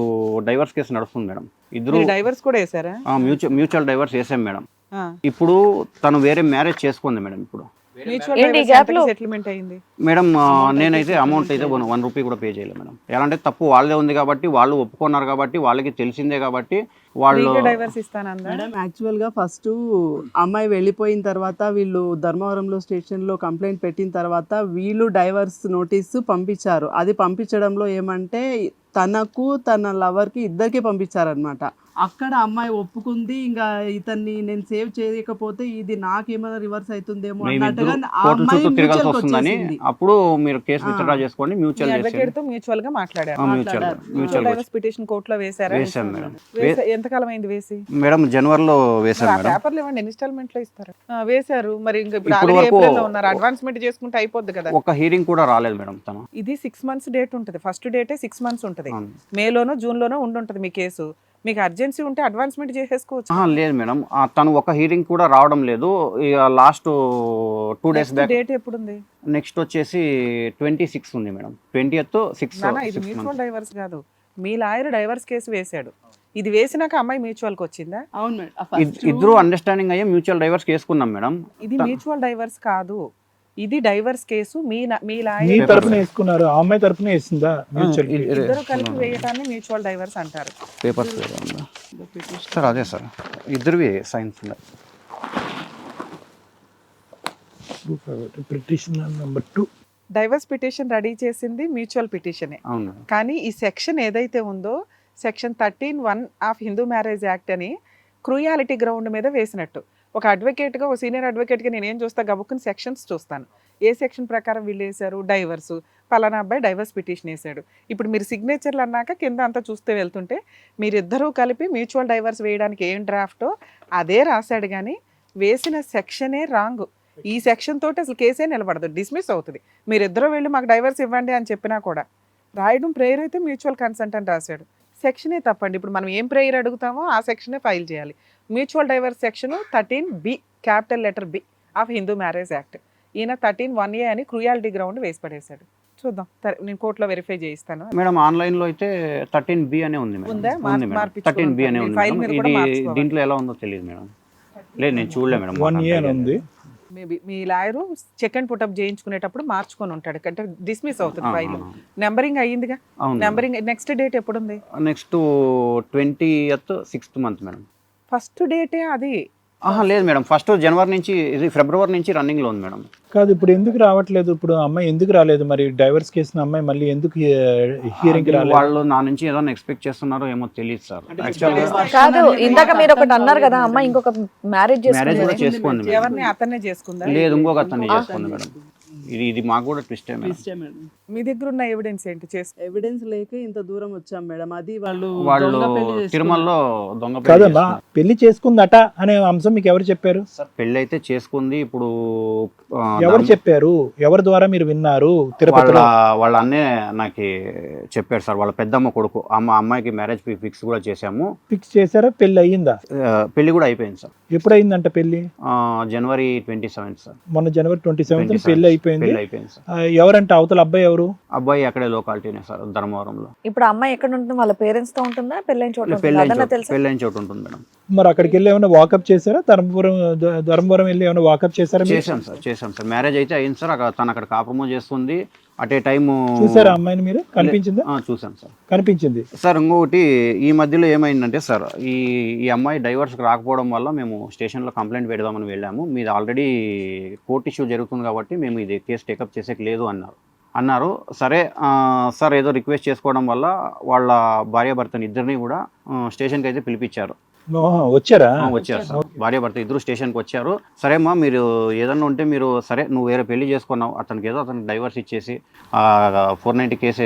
డైవర్స్ కేసు నడుస్తుంది మేడం. ఇద్దరు డైవర్స్ కూడా వేసారా? మ్యూచువల్ డైవర్స్ వేసాం మేడం. ఇప్పుడు తను వేరే మ్యారేజ్ చేసుకుంది మేడం. ఇప్పుడు సెటిల్మెంట్ అయింది మేడం. నేనైతే అమౌంట్ అయితే 1 రూపీ కూడా పే చేయలేదు మేడం. ఎలా అంటే తప్పు వాళ్ళదే ఉంది కాబట్టి, వాళ్ళు ఒప్పుకున్నారు కాబట్టి, వాళ్ళకి తెలిసిందే కాబట్టి వాళ్ళు డైవర్స్ ఇస్తానందా. మేడం యాక్చువల్ గా ఫస్ట్ అమ్మాయి వెళ్ళిపోయిన తర్వాత వీళ్ళు ధర్మవరంలో స్టేషన్ లో కంప్లైంట్ పెట్టిన తర్వాత వీళ్ళు డైవర్స్ నోటీసు పంపించారు. అది పంపించడంలో ఏమంటే తనకు తన లవర్కి ఇద్దరికి పంపించారనమాట. అక్కడ అమ్మాయి ఒప్పుకుంది, ఇంకా ఇతన్ని నేను సేవ్ చేయకపోతే ఇది నాకేమైనా రివర్స్ అవుతుందేమో అన్నట్టుగా తిరగాల్సి వస్తుందని అప్పుడు మీరు కేసు విత్డ్రా చేసుకోండి, మ్యూచువల్ గా మాట్లాడారు. డైవర్స్ పిటిషన్ కోర్టులో వేసారా? వేసాం మేడం. ఎంతకాలం అయింది వేసి? మేడం జనవరిలో వేసాం మేడం. పేపర్లు ఇవ్వండి, ఇన్స్టాల్మెంట్ లో ఇస్తారు. వేసారు మరి, ఇంకా ఏప్రిల్ లో ఉన్నారు, అడ్వాన్స్మెంట్ చేసుకుంటే అయిపోద్ది కదా. ఒక హీరింగ్ కూడా రాలేదు మేడం. తను ఇది 6 months డేట్ ఉంటుంది, ఫస్ట్ డేటే 6 months ఉంటుంది. మేలోనో జూన్లోనో ఉండుంటది మీ కేసు. మీకు అర్జెన్సీ ఉంటే అడ్వాన్స్మెంట్ చేసేసుకోవచ్చు. లేదు మేడం, తను ఒక హీరింగ్ కూడా రావడం లేదు. ఇక లాస్ట్ 2 days బ్యాక్ డేట్ ఎప్పుడు ఉంది? నెక్స్ట్ వచ్చేసి 26 ఉంది మేడం. 20th 6. ఇది మ్యూచువల్ డైవర్స్ కాదు, మీ లాయర్ డైవర్స్ కేసు వేసాడు. ఇది వేసినాక అమ్మాయి మ్యూచువల్ కి వచ్చిందా? అవును మేడం. ఇద్దరు అండర్స్టాండింగ్ అయ్యే మ్యూచువల్ డైవర్స్ వేసుకున్నాం మేడం. ఇది మ్యూచువల్ డైవర్స్ కాదు, ఇది డైవర్స్ కేసు. మీ లాయర్ తరపున వేసుకున్నారు, ఆ అమ్మాయి తరపున వేసిందా? ఇద్దరు కలిపి వేయటాన్ని మ్యూచువల్ డైవర్స్ అంటారు. పేపర్స్ సార్ అదే సార్ ఇద్దరివి సైన్స్ ఉన్నాయి. Petition number 2. Divorce petition ready చేసింది మ్యూచువల్ పిటిషనే, అవును మేడం. కానీ ఈ సెక్షన్ ఏదైతే ఉందో section 13(1) of Hindu marriage act అని క్రూయాలిటీ గ్రౌండ్ మీద వేసినట్టు. ఒక అడ్వకేట్గా, ఒక సీనియర్ అడ్వకేట్గా నేనేం చూస్తా, గబుక్కుని సెక్షన్స్ చూస్తాను. ఏ సెక్షన్ ప్రకారం వీళ్ళు వేశారు, డైవర్సు, పలానా అబ్బాయి డైవర్స్ పిటిషన్ వేశాడు. ఇప్పుడు మీరు సిగ్నేచర్లు అన్నాక కింద అంతా చూస్తే వెళ్తుంటే మీరిద్దరూ కలిపి మ్యూచువల్ డైవర్స్ వేయడానికి ఏం డ్రాఫ్టో అదే రాశాడు, కానీ వేసిన సెక్షనే రాంగ్. ఈ సెక్షన్ తోటి అసలు కేసే నిలబడదు, డిస్మిస్ అవుతుంది. మీరిద్దరూ వెళ్ళి మాకు డైవర్స్ ఇవ్వండి అని చెప్పినా కూడా, రాయడం ప్రేయర్ అయితే మ్యూచువల్ కన్సెంట్ అని రాశాడు, సెక్షనే తప్పండి. ఇప్పుడు మనం ఏం ప్రేయర్ అడుగుతామో ఆ సెక్షనే ఫైల్ చేయాలి. Mutual divorce section 13(b) capital letter B of Hindu marriage act. ఈయన 13(1)A అని క్రూయాలిటీ గ్రౌండ్ వేసి పడేశాడు. చూద్దాం, నేను కోర్టులో వెరిఫై చేయిస్తాను. మేడం ఆన్లైన్లో అయితే 13B అనే ఉంది మేడం. ఉందా? ఉంది మేడం, 13B అనే ఉంది ఫైల్ మేడం. మీద కూడా ఇది మార్చుకోవాలి. దీంట్లో ఎలా ఉందో తెలియదు మేడం. లేదు నేను చూడలే మేడం. 1A అని ఉంది. మేబీ మీ లాయరు చెక్ అండ్ పుటప్ చేయించుకునేటప్పుడు మార్చుకొని ఉంటాడు, అంటే డిస్మిస్ అవుతుంది ఫైల్. నెంబరింగ్ అయ్యిందిగా, అవును. నెంబరింగ్ నెక్స్ట్ డేట్ ఎప్పుడు ఉంది? Next 20th 6th month madam. First డేటే అది. లేదు మేడం, ఫస్ట్ జనవరి నుంచి, ఇది ఫిబ్రవరి నుంచి రన్నింగ్లో ఉంది మేడం. కాదు, ఇప్పుడు ఎందుకు రావట్లేదు? ఇప్పుడు అమ్మాయి ఎందుకు రాలేదు మరి? డైవర్స్ కేసు అమ్మాయి మళ్ళీ ఎందుకు హియరింగ్ రాలేదు? వాళ్ళు నా నుంచి ఏదైనా ఎక్స్పెక్ట్ చేస్తున్నారో ఏమో తెలియదు సార్. యాక్చువల్గా కాదు, ఇందాక మీరు ఒకటి అన్నారు కదా, అమ్మాయి ఇంకొక మ్యారేజ్ మ్యారేజ్ కూడా చేసుకుంది. చేసుకోండి మేడం. ఎవరిని అతన్నే చేసుకుందా? లేదు, ఇంకొక అతన్ని చేసుకుంది మేడం. ఇది మాకు కూడా ట్విస్టే మేడం. మీ దగ్గర ఉన్న ఎవిడెన్స్ ఏంటి? ఎవిడెన్స్ లేక ఇంత దూరం వచ్చాం మేడం. అది వాళ్ళు వాళ్ళు దొంగ పెళ్లి చేసుకున్నారు. తిరుమలలో దొంగ పెళ్లి కాదమ్మా, చేసుకున్నారు. పెళ్లి చేసుకుందట అనే అంశం మీకు ఎవరు చెప్పారు? సార్ పెళ్లి అయితే చేసుకుంది. ఇప్పుడు ఎవరు చెప్పారు? ఎవరి ద్వారా మీరు విన్నారు? వాళ్ళ తిరుపతిలో వాళ్ళ అన్నే నాకు చెప్పారు సార్. వాళ్ళ పెద్దమ్మ కొడుకు. అమ్మాయికి మ్యారేజ్ ఫిక్స్ కూడా చేశాము. ఫిక్స్ చేశారా? పెళ్లి అయ్యిందా? పెళ్లి కూడా అయిపోయింది సార్. ఎప్పుడు అయిందంట పెళ్లి? జనవరి 27 సార్. మొన్న జనవరి 27 పెళ్లి అయిపోయింది. పెళ్లి అయిపోయింది సార్. ఎవరంటే అవతల అబ్బాయి ఎవరు? అబ్బాయి అక్కడే లోకాలిటీనే సార్, ధర్మవరంలో. ఇప్పుడు అమ్మాయి ఎక్కడ ఉంటుంది? వాళ్ళ పేరెంట్స్ తో ఉంటుందా? పెళ్ళైన చోట ఉంటుందా? తెలుసా? పెళ్ళైన చోటు ఉంటుంది మేడం. మరి అక్కడికి వెళ్ళి ఏమైనా వాకప్ చేశారా? ధర్మవరం వెళ్ళి ఏమైనా వాకప్ చేశారా? చేశాం సార్. మ్యారేజ్ అయితే అయింది సార్. తను అక్కడ కాపురమో చేస్తుంది. అటే టైం చూసారా అమ్మాయిని మీరు? కనిపించిందా? చూసాను సార్. కనిపించింది సార్. ఇంకొకటి ఈ మధ్యలో ఏమైందంటే సార్, ఈ అమ్మాయి డైవర్స్కి రాకపోవడం వల్ల మేము స్టేషన్లో కంప్లైంట్ పెడదామని వెళ్ళాము. మీది ఆల్రెడీ కోర్టు ఇష్యూ జరుగుతుంది కాబట్టి మేము ఇది కేసు టేకప్ చేసేకి లేదు అన్నారు. సరే సార్, ఏదో రిక్వెస్ట్ చేసుకోవడం వల్ల వాళ్ళ భార్యాభర్తని ఇద్దరిని కూడా స్టేషన్కి అయితే పిలిపించారు. వచ్చారా? వచ్చారు సార్. భార్యాభర్త ఇద్దరు స్టేషన్కి వచ్చారు. సరే అమ్మా, మీరు ఏదన్నా ఉంటే మీరు, సరే నువ్వు వేరే పెళ్లి చేసుకున్నావు, అతనికి డైవర్స్ ఇచ్చేసి 490 కేసు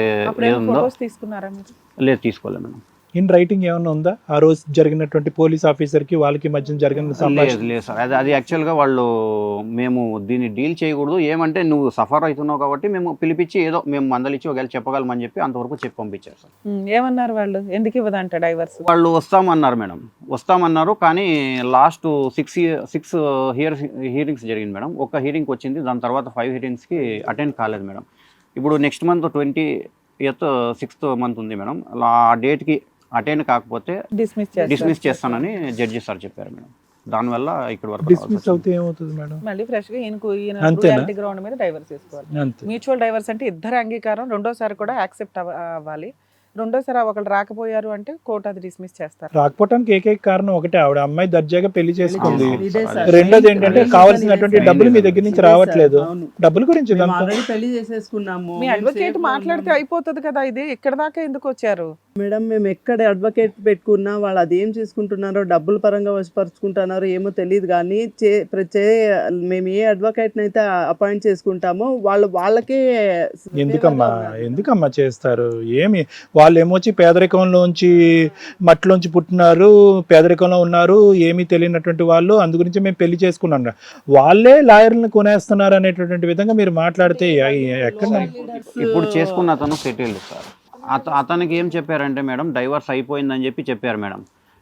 ఏదుందో. తీసుకున్నారా మీరు? లేదు, తీసుకోలేదు మేడం. ఇన్ రైటింగ్ ఏమైనా ఉందా? ఆ రోజు జరిగినటువంటి పోలీస్ ఆఫీసర్ కి వాళ్ళకి మధ్య జరిగిన సంభాషణ? లేదు సార్. అది యాక్చువల్గా వాళ్ళు, మేము దీన్ని డీల్ చేయకూడదు, ఏమంటే నువ్వు సఫర్ అవుతున్నావు కాబట్టి మేము పిలిపించి ఏదో మేము మందలిచ్చి ఒకవేళ చెప్పగలమని చెప్పి అంతవరకు చెప్పి పంపించారు సార్. ఏమన్నారు వాళ్ళు? ఎందుకు ఇవ్వదంట డైవర్స్? వాళ్ళు వస్తామన్నారు మేడం, వస్తామన్నారు. కానీ లాస్ట్ 6 హియరింగ్స్ జరిగింది మేడం. ఒక హియరింగ్కి వచ్చింది, దాని తర్వాత 5 హియరింగ్స్కి అటెండ్ కాలేదు మేడం. ఇప్పుడు next month 20th 6th month ఉంది మేడం. ఆ డేట్కి అటెండ్ కాకపోతే డిస్మిస్ చేస్తానని జడ్జి సార్ చెప్పారు మేడం. దానివల్ల ఇక్కడ వరకు డిస్మిస్ అవుతే ఏమవుతుంది మేడం? మళ్ళీ ఫ్రెష్ గా అంతేనా? గ్రౌండ్ మీద డైవర్స్ చేసుకోవాలి. అంతే. మ్యూచువల్ డైవర్స్ అంటే ఇద్దరు అంగీకారం, రెండోసారి కూడా యాక్సెప్ట్ అవ్వాలి. రెండోసారి ఒకళ్ళు రాకపోయారు అంటే కోర్టు అది డిస్మిస్ చేస్తారు. రాకపోవడానికి ఏకైక కారణం ఒకటే, ఆవిడ అమ్మాయి దర్జాగా పెళ్లి చేసుకుంది. ఇదే సార్. రెండోది ఏంటంటే కావాల్సినటువంటి డబ్బులు మీ దగ్గర నుంచి రావట్లేదు. అవును. డబ్బుల గురించి మేము ఇదంతా. ఆల్రెడీ పెళ్లి చేసేసుకున్నాము. మీ అడ్వకేట్ మాట్లాడితే అయిపోతుంది కదా, ఇది ఇక్కడ దాకా ఎందుకు వచ్చారు? మేడం, మేము ఎక్కడ అడ్వకేట్ పెట్టుకున్నా వాళ్ళు అదేం చేసుకుంటున్నారో, డబ్బుల పరంగా వశపరుచుకుంటున్నారో ఏమో తెలియదు, కానీ మేము ఏ అడ్వకేట్ని అయితే అపాయింట్ చేసుకుంటామో వాళ్ళకే. ఎందుకమ్మా చేస్తారు? ఏమి వాళ్ళు ఏమొచ్చి పేదరికంలోంచి మట్టిలోంచి పుట్టినారు, పేదరికంలో ఉన్నారు, ఏమీ తెలియనటువంటి వాళ్ళు, అందు గురించి మేము పెళ్లి చేసుకున్నాం. వాళ్ళే లాయర్లను కొనేస్తున్నారు అనేటటువంటి విధంగా మీరు మాట్లాడితే ఎక్కడ? ఇప్పుడు చేసుకున్న అతను సెటిల్డ్ సార్. అతనికి ఏం చెప్పారంటే మేడం, డైవర్స్ అయిపోయిందని చెప్పారు మేడం.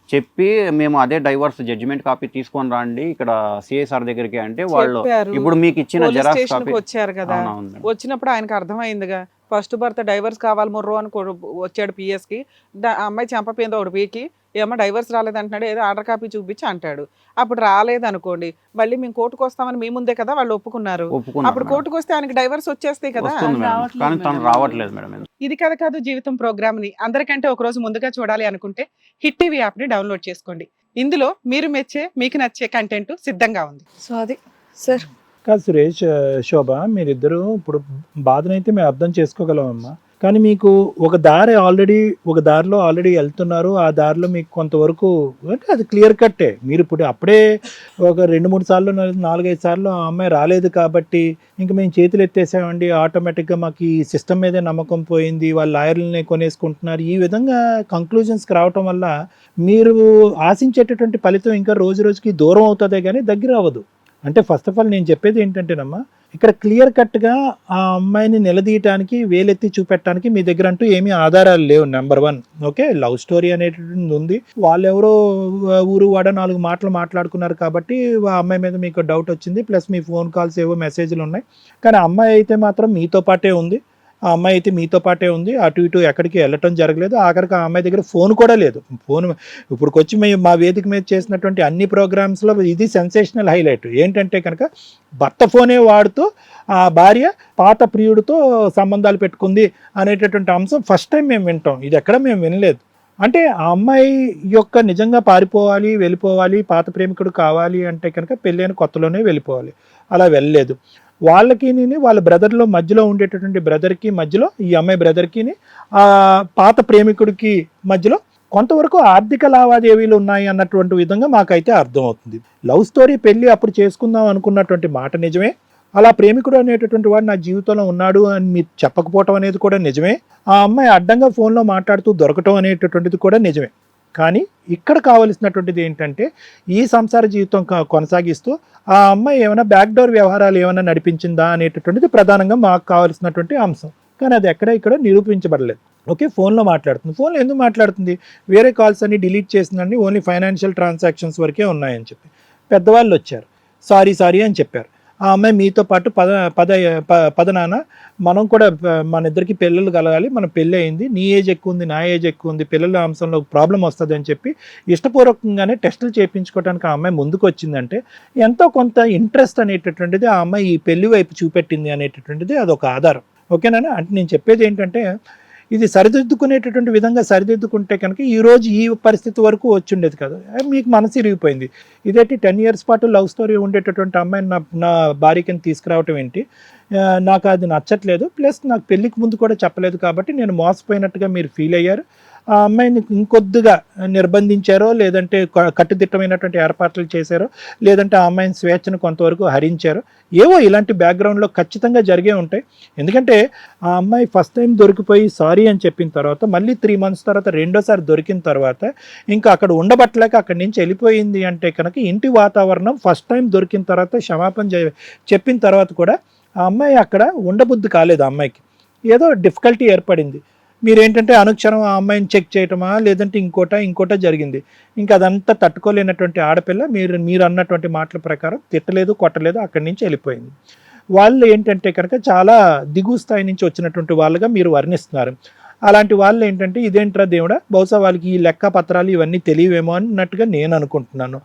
చెప్పి మేము అదే డైవర్స్ జడ్జిమెంట్ కాపీ తీసుకొని రండి ఇక్కడ సిఐసార్ దగ్గరికి అంటే, వాళ్ళు చెప్పారు. ఇప్పుడు మీకు ఇచ్చిన పోలీస్ జెరాక్స్ స్టేషన్కి కాపీ వచ్చారు కదా, అవునవును మేడం. వచ్చినప్పుడు ఆయనకు అర్థమైందిగా ఫస్ట్ భర్త డైవర్స్ కావాలి ముర్రో అని వచ్చాడు పిఎస్కి, అమ్మాయి చంపపోయింది ఒకటి పీకి, ఏమో డైవర్స్ రాలేదంటున్నాడు, ఏదో ఆర్డర్ కాపీ చూపించి అంటాడు. అప్పుడు రాలేదనుకోండి, మళ్ళీ మేము కోర్టుకు వస్తామని మీ ముందే కదా వాళ్ళు ఒప్పుకున్నారు, అప్పుడు కోర్టుకు వస్తే ఆయనకి డైవర్స్ వచ్చేస్తాయి కదా. వస్తుంది మేడం, కానీ తను రావట్లేదు మేడం. ఇది కథ కాదు జీవితం ప్రోగ్రామ్ ని అందరికంటే ఒక రోజు ముందుగా చూడాలి అనుకుంటే హిట్ టీవీ యాప్ ని డౌన్లోడ్ చేసుకోండి. ఇందులో మీరు మెచ్చే మీకు నచ్చే కంటెంట్ సిద్ధంగా ఉంది. సో అది సార్. కాదు సురేష్, శోభ, మీరిద్దరూ ఇప్పుడు బాధనైతే మేము అర్థం చేసుకోగలమమ్మా, కానీ మీకు ఒక దారిలో ఆల్రెడీ వెళ్తున్నారు. ఆ దారిలో మీకు కొంతవరకు అంటే అది క్లియర్ కట్టే. మీరు ఇప్పుడు అప్పుడే ఒక 2-3 సార్లు 4-5 సార్లు ఆ అమ్మాయి రాలేదు కాబట్టి ఇంక మేము చేతులు ఎత్తేసామండి, ఆటోమేటిక్గా మాకు ఈ సిస్టమ్ మీదే నమ్మకం పోయింది, వాళ్ళ లాయర్లని కొనేసుకుంటున్నారు, ఈ విధంగా కంక్లూజన్స్కి రావటం వల్ల మీరు ఆశించేటటువంటి ఫలితం ఇంకా రోజు రోజుకి దూరం అవుతుందే కానీ దగ్గర అవ్వదు. అంటే ఫస్ట్ ఆఫ్ ఆల్ నేను చెప్పేది ఏంటంటేనమ్మా, ఇక్కడ క్లియర్ కట్గా ఆ అమ్మాయిని నిలదీయటానికి వేలెత్తి చూపెట్టడానికి మీ దగ్గర అంటూ ఏమీ ఆధారాలు లేవు. నెంబర్ 1, ఓకే, లవ్ స్టోరీ అనేటువంటిది ఉంది, వాళ్ళెవరో ఊరు వాడ 4 మాటలు మాట్లాడుకున్నారు కాబట్టి ఆ అమ్మాయి మీద మీకు డౌట్ వచ్చింది, ప్లస్ మీ ఫోన్ కాల్స్ ఏవో మెసేజ్లు ఉన్నాయి. కానీ అమ్మాయి అయితే మాత్రం మీతో పాటే ఉంది, ఆ అమ్మాయి అయితే మీతో పాటే ఉంది, అటు ఇటు ఎక్కడికి వెళ్ళటం జరగలేదు. ఆఖరికి ఆ అమ్మాయి దగ్గర ఫోన్ కూడా లేదు. ఫోన్ ఇప్పుడుకొచ్చి మేము మా వేదిక మీద చేసినటువంటి అన్ని ప్రోగ్రామ్స్లో ఇది సెన్సేషనల్ హైలైట్ ఏంటంటే కనుక భర్త ఫోనే వాడుతూ ఆ భార్య పాత ప్రియుడితో సంబంధాలు పెట్టుకుంది అనేటటువంటి అంశం ఫస్ట్ టైం మేము వింటాం. ఇది ఎక్కడ మేము వినలేదు. అంటే ఆ అమ్మాయి యొక్క నిజంగా పారిపోవాలి, వెళ్ళిపోవాలి, పాత ప్రేమికుడు కావాలి అంటే కనుక పెళ్ళైన కొత్తలోనే వెళ్ళిపోవాలి. అలా వెళ్ళలేదు. వాళ్ళకి వాళ్ళ బ్రదర్లో మధ్యలో ఉండేటటువంటి బ్రదర్కి మధ్యలో, ఈ అమ్మాయి బ్రదర్కి ఆ పాత ప్రేమికుడికి మధ్యలో కొంతవరకు ఆర్థిక లావాదేవీలు ఉన్నాయి అన్నటువంటి విధంగా మాకైతే అర్థమవుతుంది. లవ్ స్టోరీ పెళ్ళి అప్పుడు చేసుకుందాం అనుకున్నటువంటి మాట నిజమే, అలా ప్రేమికుడు అనేటటువంటి వాడు నా జీవితంలో ఉన్నాడు అని మీరు చెప్పకపోవటం అనేది కూడా నిజమే, ఆ అమ్మాయి అడ్డంగా ఫోన్లో మాట్లాడుతూ దొరకటం అనేటటువంటిది కూడా నిజమే. కానీ ఇక్కడ కావలసినటువంటిది ఏంటంటే ఈ సంసార జీవితం కొనసాగిస్తూ ఆ అమ్మాయి ఏమైనా బ్యాక్డోర్ వ్యవహారాలు ఏమైనా నడిపించిందా అనేటటువంటిది ప్రధానంగా మాకు కావాల్సినటువంటి అంశం. కానీ అది ఇక్కడ నిరూపించబడలేదు. ఓకే, ఫోన్లో మాట్లాడుతుంది. ఫోన్లో ఎందుకు మాట్లాడుతుంది? వేరే కాల్స్ అన్ని డిలీట్ చేసిందండి, ఓన్లీ ఫైనాన్షియల్ ట్రాన్సాక్షన్స్ వరకే ఉన్నాయని చెప్పి పెద్దవాళ్ళు వచ్చారు, సారీ అని చెప్పారు. ఆ అమ్మాయి మీతో పాటు పద నాన్న, మనం కూడా మన ఇద్దరికి పిల్లలు కలగాలి, మన పెళ్ళి అయింది, నీ ఏజ్ ఎక్కువ ఉంది, నా ఏజ్ ఎక్కువ ఉంది, పిల్లల అంశంలో ప్రాబ్లం వస్తుంది అని చెప్పి ఇష్టపూర్వకంగానే టెస్టులు చేయించుకోవడానికి ఆ అమ్మాయి ముందుకు వచ్చిందంటే ఎంతో కొంత ఇంట్రెస్ట్ అనేటటువంటిది ఆ అమ్మాయి ఈ పెళ్లి వైపు చూపెట్టింది అనేటటువంటిది అదొక ఆధారం. ఓకేనా? అంటే నేను చెప్పేది ఏంటంటే ఇది సరిదిద్దుకునేటటువంటి విధంగా సరిదిద్దుకుంటే కనుక ఈరోజు ఈ పరిస్థితి వరకు వచ్చి ఉండేది కాదు. మీకు మనసు ఇరిగిపోయింది. ఇదేంటి 10 years పాటు లవ్ స్టోరీ ఉండేటటువంటి అమ్మాయిని నా భార్యకి తీసుకురావటం ఏంటి, నాకు అది నచ్చట్లేదు, ప్లస్ నాకు పెళ్ళికి ముందు కూడా చెప్పలేదు కాబట్టి నేను మోసపోయినట్టుగా మీరు ఫీల్ అయ్యారు, ఆ అమ్మాయిని ఇంకొద్దిగా నిర్బంధించారో, లేదంటే కట్టుదిట్టమైనటువంటి ఏర్పాట్లు చేశారో, లేదంటే ఆ అమ్మాయిని స్వేచ్ఛను కొంతవరకు హరించారో, ఏవో ఇలాంటి బ్యాక్గ్రౌండ్లో ఖచ్చితంగా జరిగే ఉంటాయి. ఎందుకంటే ఆ అమ్మాయి ఫస్ట్ టైం దొరికిపోయి సారీ అని చెప్పిన తర్వాత మళ్ళీ 3 months తర్వాత రెండోసారి దొరికిన తర్వాత ఇంకా అక్కడ ఉండబట్టలేక అక్కడి నుంచి వెళ్ళిపోయింది అంటే కనుక ఇంటి వాతావరణం ఫస్ట్ టైం దొరికిన తర్వాత క్షమాపణ చెప్పిన తర్వాత కూడా ఆ అమ్మాయి అక్కడ ఉండబుద్ధి కాలేదు. ఆ అమ్మాయికి ఏదో డిఫికల్టీ ఏర్పడింది. మీరేంటంటే అనుక్షణం ఆ అమ్మాయిని చెక్ చేయటమా, లేదంటే ఇంకోటా జరిగింది. ఇంకా అదంతా తట్టుకోలేనటువంటి ఆడపిల్ల మీరు అన్నటువంటి మాటల ప్రకారం తిట్టలేదు, కొట్టలేదు, అక్కడి నుంచి వెళ్ళిపోయింది. వాళ్ళు ఏంటంటే కనుక చాలా దిగువ స్థాయి నుంచి వచ్చినటువంటి వాళ్ళుగా మీరు వర్ణిస్తున్నారు. అలాంటి వాళ్ళు ఏంటంటే ఇదేంట్రా దేవుడా, బహుశా వాళ్ళకి ఈ లెక్క పత్రాలు ఇవన్నీ తెలియవేమో అన్నట్టుగా నేను అనుకుంటున్నాను.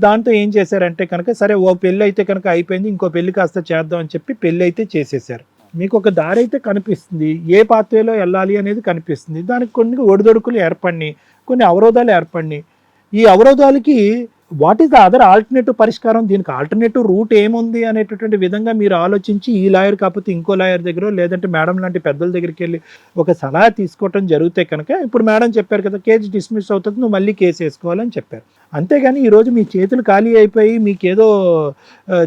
దాంతో ఏం చేశారంటే కనుక సరే ఓ పెళ్ళి అయితే కనుక అయిపోయింది, ఇంకో పెళ్ళి కాస్త చేద్దాం అని చెప్పి పెళ్ళి అయితే చేసేసారు. మీకు ఒక దారి అయితే కనిపిస్తుంది, ఏ పాత్వేలో వెళ్ళాలి అనేది కనిపిస్తుంది. దానికి కొన్ని ఒడిదొడుకులు ఏర్పడినాయి, కొన్ని అవరోధాలు ఏర్పడినాయి. ఈ అవరోధాలకి what is the other alternative పరిష్కారం, దీనికి ఆల్టర్నేటివ్ రూట్ ఏముంది అనేటటువంటి విధంగా మీరు ఆలోచించి ఈ లాయర్ కాకపోతే ఇంకో లాయర్ దగ్గర, లేదంటే మేడం లాంటి పెద్దల దగ్గరికి వెళ్ళి ఒక సలహా తీసుకోవటం జరిగితే కనుక ఇప్పుడు మేడం చెప్పారు కదా కేసు డిస్మిస్ అవుతుంది, నువ్వు మళ్ళీ కేసు వేసుకోవాలని చెప్పారు. అంతేగాని ఈరోజు మీ చేతులు ఖాళీ అయిపోయి మీకేదో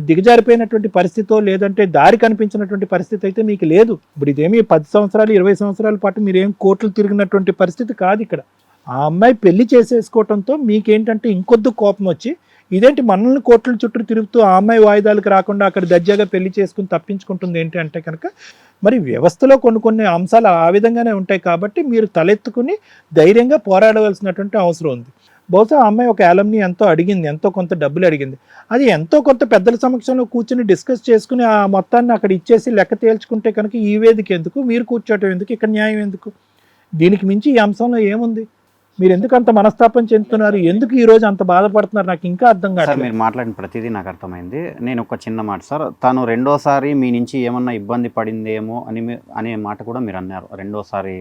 దిగజారిపోయినటువంటి పరిస్థితో, లేదంటే దారి కనిపించినటువంటి పరిస్థితి అయితే మీకు లేదు. ఇప్పుడు ఇదేమి 10 సంవత్సరాలు 20 సంవత్సరాల పాటు మీరేం కోర్టులు తిరిగినటువంటి పరిస్థితి కాదు. ఇక్కడ ఆ అమ్మాయి పెళ్లి చేసేసుకోవడంతో మీకేంటంటే ఇంకొద్దు కోపం వచ్చి ఇదేంటి మనల్ని కోర్టుల చుట్టూ తిరుగుతూ ఆ అమ్మాయి వాయిదాలకు రాకుండా అక్కడ దర్జాగా పెళ్లి చేసుకుని తప్పించుకుంటుంది ఏంటి అంటే కనుక మరి వ్యవస్థలో కొన్ని అంశాలు ఆ విధంగానే ఉంటాయి. కాబట్టి మీరు తలెత్తుకుని ధైర్యంగా పోరాడవలసినటువంటి అవసరం ఉంది. బహుశా ఆ అమ్మాయి ఒక యాలమ్ని ఎంతో అడిగింది, ఎంతో కొంత డబ్బులు అడిగింది. అది ఎంతో కొంత పెద్దల సమక్షంలో కూర్చుని డిస్కస్ చేసుకుని ఆ మొత్తాన్ని అక్కడ ఇచ్చేసి లెక్క తేల్చుకుంటే కనుక ఈ వేదిక ఎందుకు, మీరు కూర్చోటం ఎందుకు, ఇక్కడ న్యాయం ఎందుకు? దీనికి మించి ఈ అంశంలో ఏముంది? మీరు ఎందుకు అంత మనస్తాపం చెందుతున్నారు? ఎందుకు ఈ రోజు అంత బాధపడుతున్నారు? నాకు ఇంకా అర్థం సార్ కాదు. మీరు మాట్లాడిన ప్రతిదీ నాకు అర్థమైంది. నేను ఒక చిన్న మాట సార్, తను రెండోసారి మీ నుంచి ఏమన్నా ఇబ్బంది పడిందేమో అనే మాట కూడా మీరు అన్నారు, రెండోసారి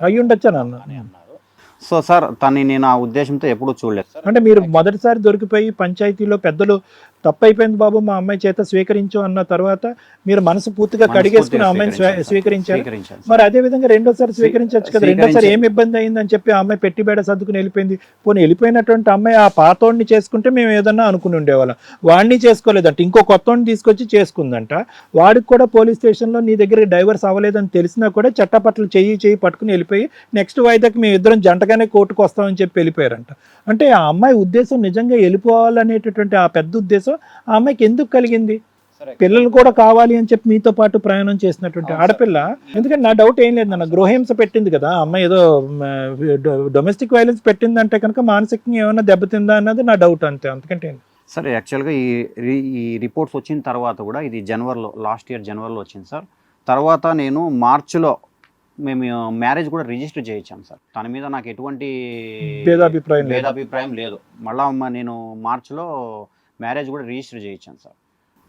అయ్యి ఉండొచ్చా నాన్న? అని అన్నారు. సో సార్ తను నేను ఆ ఉద్దేశంతో ఎప్పుడూ చూడలేదు సార్. అంటే మీరు మొదటిసారి దొరికిపోయి పంచాయతీలో పెద్దలు తప్పైపోయింది బాబు మా అమ్మాయి చేత స్వీకరించు అన్న తర్వాత మీరు మనసు పూర్తిగా కడిగేసుకుని ఆ అమ్మాయిని స్వీకరించారు. మరి అదే విధంగా రెండోసారి స్వీకరించవచ్చు కదా. రెండోసారి ఏం ఇబ్బంది అయిందని చెప్పి ఆ అమ్మాయి పెట్టిబేడ సర్దుకుని వెళ్ళిపోయింది. పోనీ వెళ్ళిపోయినటువంటి అమ్మాయి ఆ పాతోడిని చేసుకుంటే మేము ఏదన్నా అనుకుని ఉండేవాళ్ళం. వాడిని చేసుకోలేదంట, ఇంకో కొత్తోడిని తీసుకొచ్చి చేసుకుందంట. వాడికి కూడా పోలీస్ స్టేషన్లో నీ దగ్గర డైవర్స్ అవ్వలేదని తెలిసినా కూడా చట్టపట్ల చెయ్యి పట్టుకుని వెళ్ళిపోయి నెక్స్ట్ వాయిదాకి మేము ఇద్దరం జంటగానే కోర్టుకు వస్తామని చెప్పి వెళ్ళిపోయారంట. అంటే ఆ అమ్మాయి ఉద్దేశం నిజంగా వెళ్ళిపోవాలనేటటువంటి ఆ పెద్ద ఉద్దేశం ఆ అమ్మాయికి ఎందుకు కలిగింది? పిల్లలు కూడా కావాలి అని చెప్పి మీతో పాటు ప్రయాణం చేసినటువంటి ఆడపిల్ల. ఎందుకంటే నా డౌట్ ఏం లేదు నాన్న, గృహహింస పెట్టింది కదా అమ్మాయి, ఏదో డొమెస్టిక్ వైలెన్స్ పెట్టిందంటే కనుక మానసికంగా ఏమైనా దెబ్బతిందా అన్నది నా డౌట్, అంతే, అంతకంటే. సార్ యాక్చువల్గా ఈ రిపోర్ట్స్ వచ్చిన తర్వాత కూడా ఇది జనవరిలో, లాస్ట్ ఇయర్ జనవరిలో వచ్చింది సార్. తర్వాత నేను మార్చిలో మేము మ్యారేజ్ కూడా రిజిస్టర్ చేయించాం సార్. తన మీద నాకు ఎటువంటి భేదాభిప్రాయం లేదు. మళ్ళా నేను మార్చిలో మ్యారేజ్ కూడా రిజిస్టర్ చేయించాను సార్.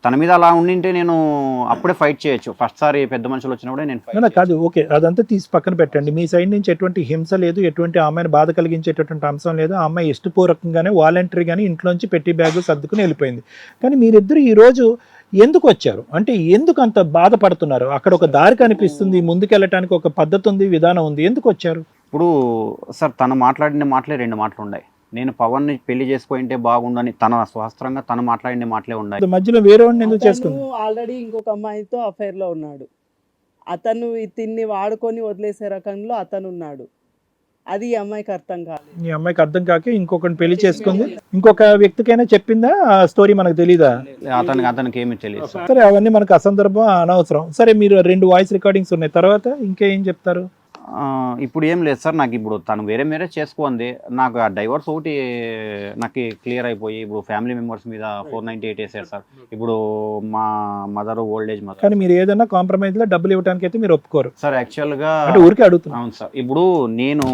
తన మీద అలా ఉండింటే నేను అప్పుడే ఫైట్ చేయొచ్చు. ఫస్ట్ సారి పెద్ద మనుషులు వచ్చినప్పుడే నేను ఫైట్ కాదు. ఓకే, అదంతా తీసి పక్కన పెట్టండి. మీ సైడ్ నుంచి ఎటువంటి హింస లేదు, ఎటువంటి ఆమెను బాధ కలిగించేటటువంటి అంశం లేదు. ఆ అమ్మాయి ఇష్టపూర్వకంగానే వాలంటరీగానే ఇంట్లోంచి పెట్టి బ్యాగ్ సర్దుకుని వెళ్ళిపోయింది. కానీ మీరిద్దరు ఈరోజు ఎందుకు వచ్చారు? అంటే ఎందుకు అంత బాధపడుతున్నారు? అక్కడ ఒక దారి కనిపిస్తుంది, ముందుకెళ్ళటానికి ఒక పద్ధతి ఉంది, విధానం ఉంది, ఎందుకు వచ్చారు? ఇప్పుడు సార్ తను మాట్లాడిన మాటలే రెండు మాటలు ఉన్నాయి. నేను పవన్ని పెళ్లి చేసుకుంటే బాగుండని తన స్వహస్త్రంగా తను మాట్లాడిన మాటలే ఉన్నాయి. మధ్యలో వేరే వాడిని ఎందుకు చేసుకుంది? ఆల్రెడీ ఇంకొక అమ్మాయితో అఫైర్ లో ఉన్నాడు. అతను తిన్ని వాడుకొని వదిలేసే రకంలో అతను ఉన్నాడు. అది ఈ అమ్మాయికి అర్థం కాలేదు. ఈ అమ్మాయికి అర్థం కాక ఇంకొకటి పెళ్లి చేసుకుంది. ఇంకొక వ్యక్తికైనా చెప్పిందా ఆ స్టోరీ? మనకు తెలీదా? అతనికి ఏమీ తెలియదు. సరే, అవన్నీ మనకు అసందర్భం, అనవసరం. సరే, మీరు 2 వాయిస్ రికార్డింగ్స్ ఉన్నాయి, తర్వాత ఇంకేం చెప్తారు? ఇప్పుడు ఏం లేదు సార్. నాకు ఇప్పుడు తను వేరే మ్యారేజ్ చేసుకోండి, నాకు ఆ డైవర్స్ ఒకటి నాకు క్లియర్ అయిపోయి ఇప్పుడు ఫ్యామిలీ మెంబర్స్ మీద 498 వేసారు సార్. ఇప్పుడు మా మదర్ ఓల్డ్ ఏజ్ మదర్. కానీ మీరు ఏదైనా కాంప్రమైజ్ లో డబ్బులు ఇవ్వడానికి అయితే మీరు ఒప్పుకోరు సార్. యాక్చువల్గా ఊరికే అడుగుతున్నా. అవును సార్. ఇప్పుడు నేను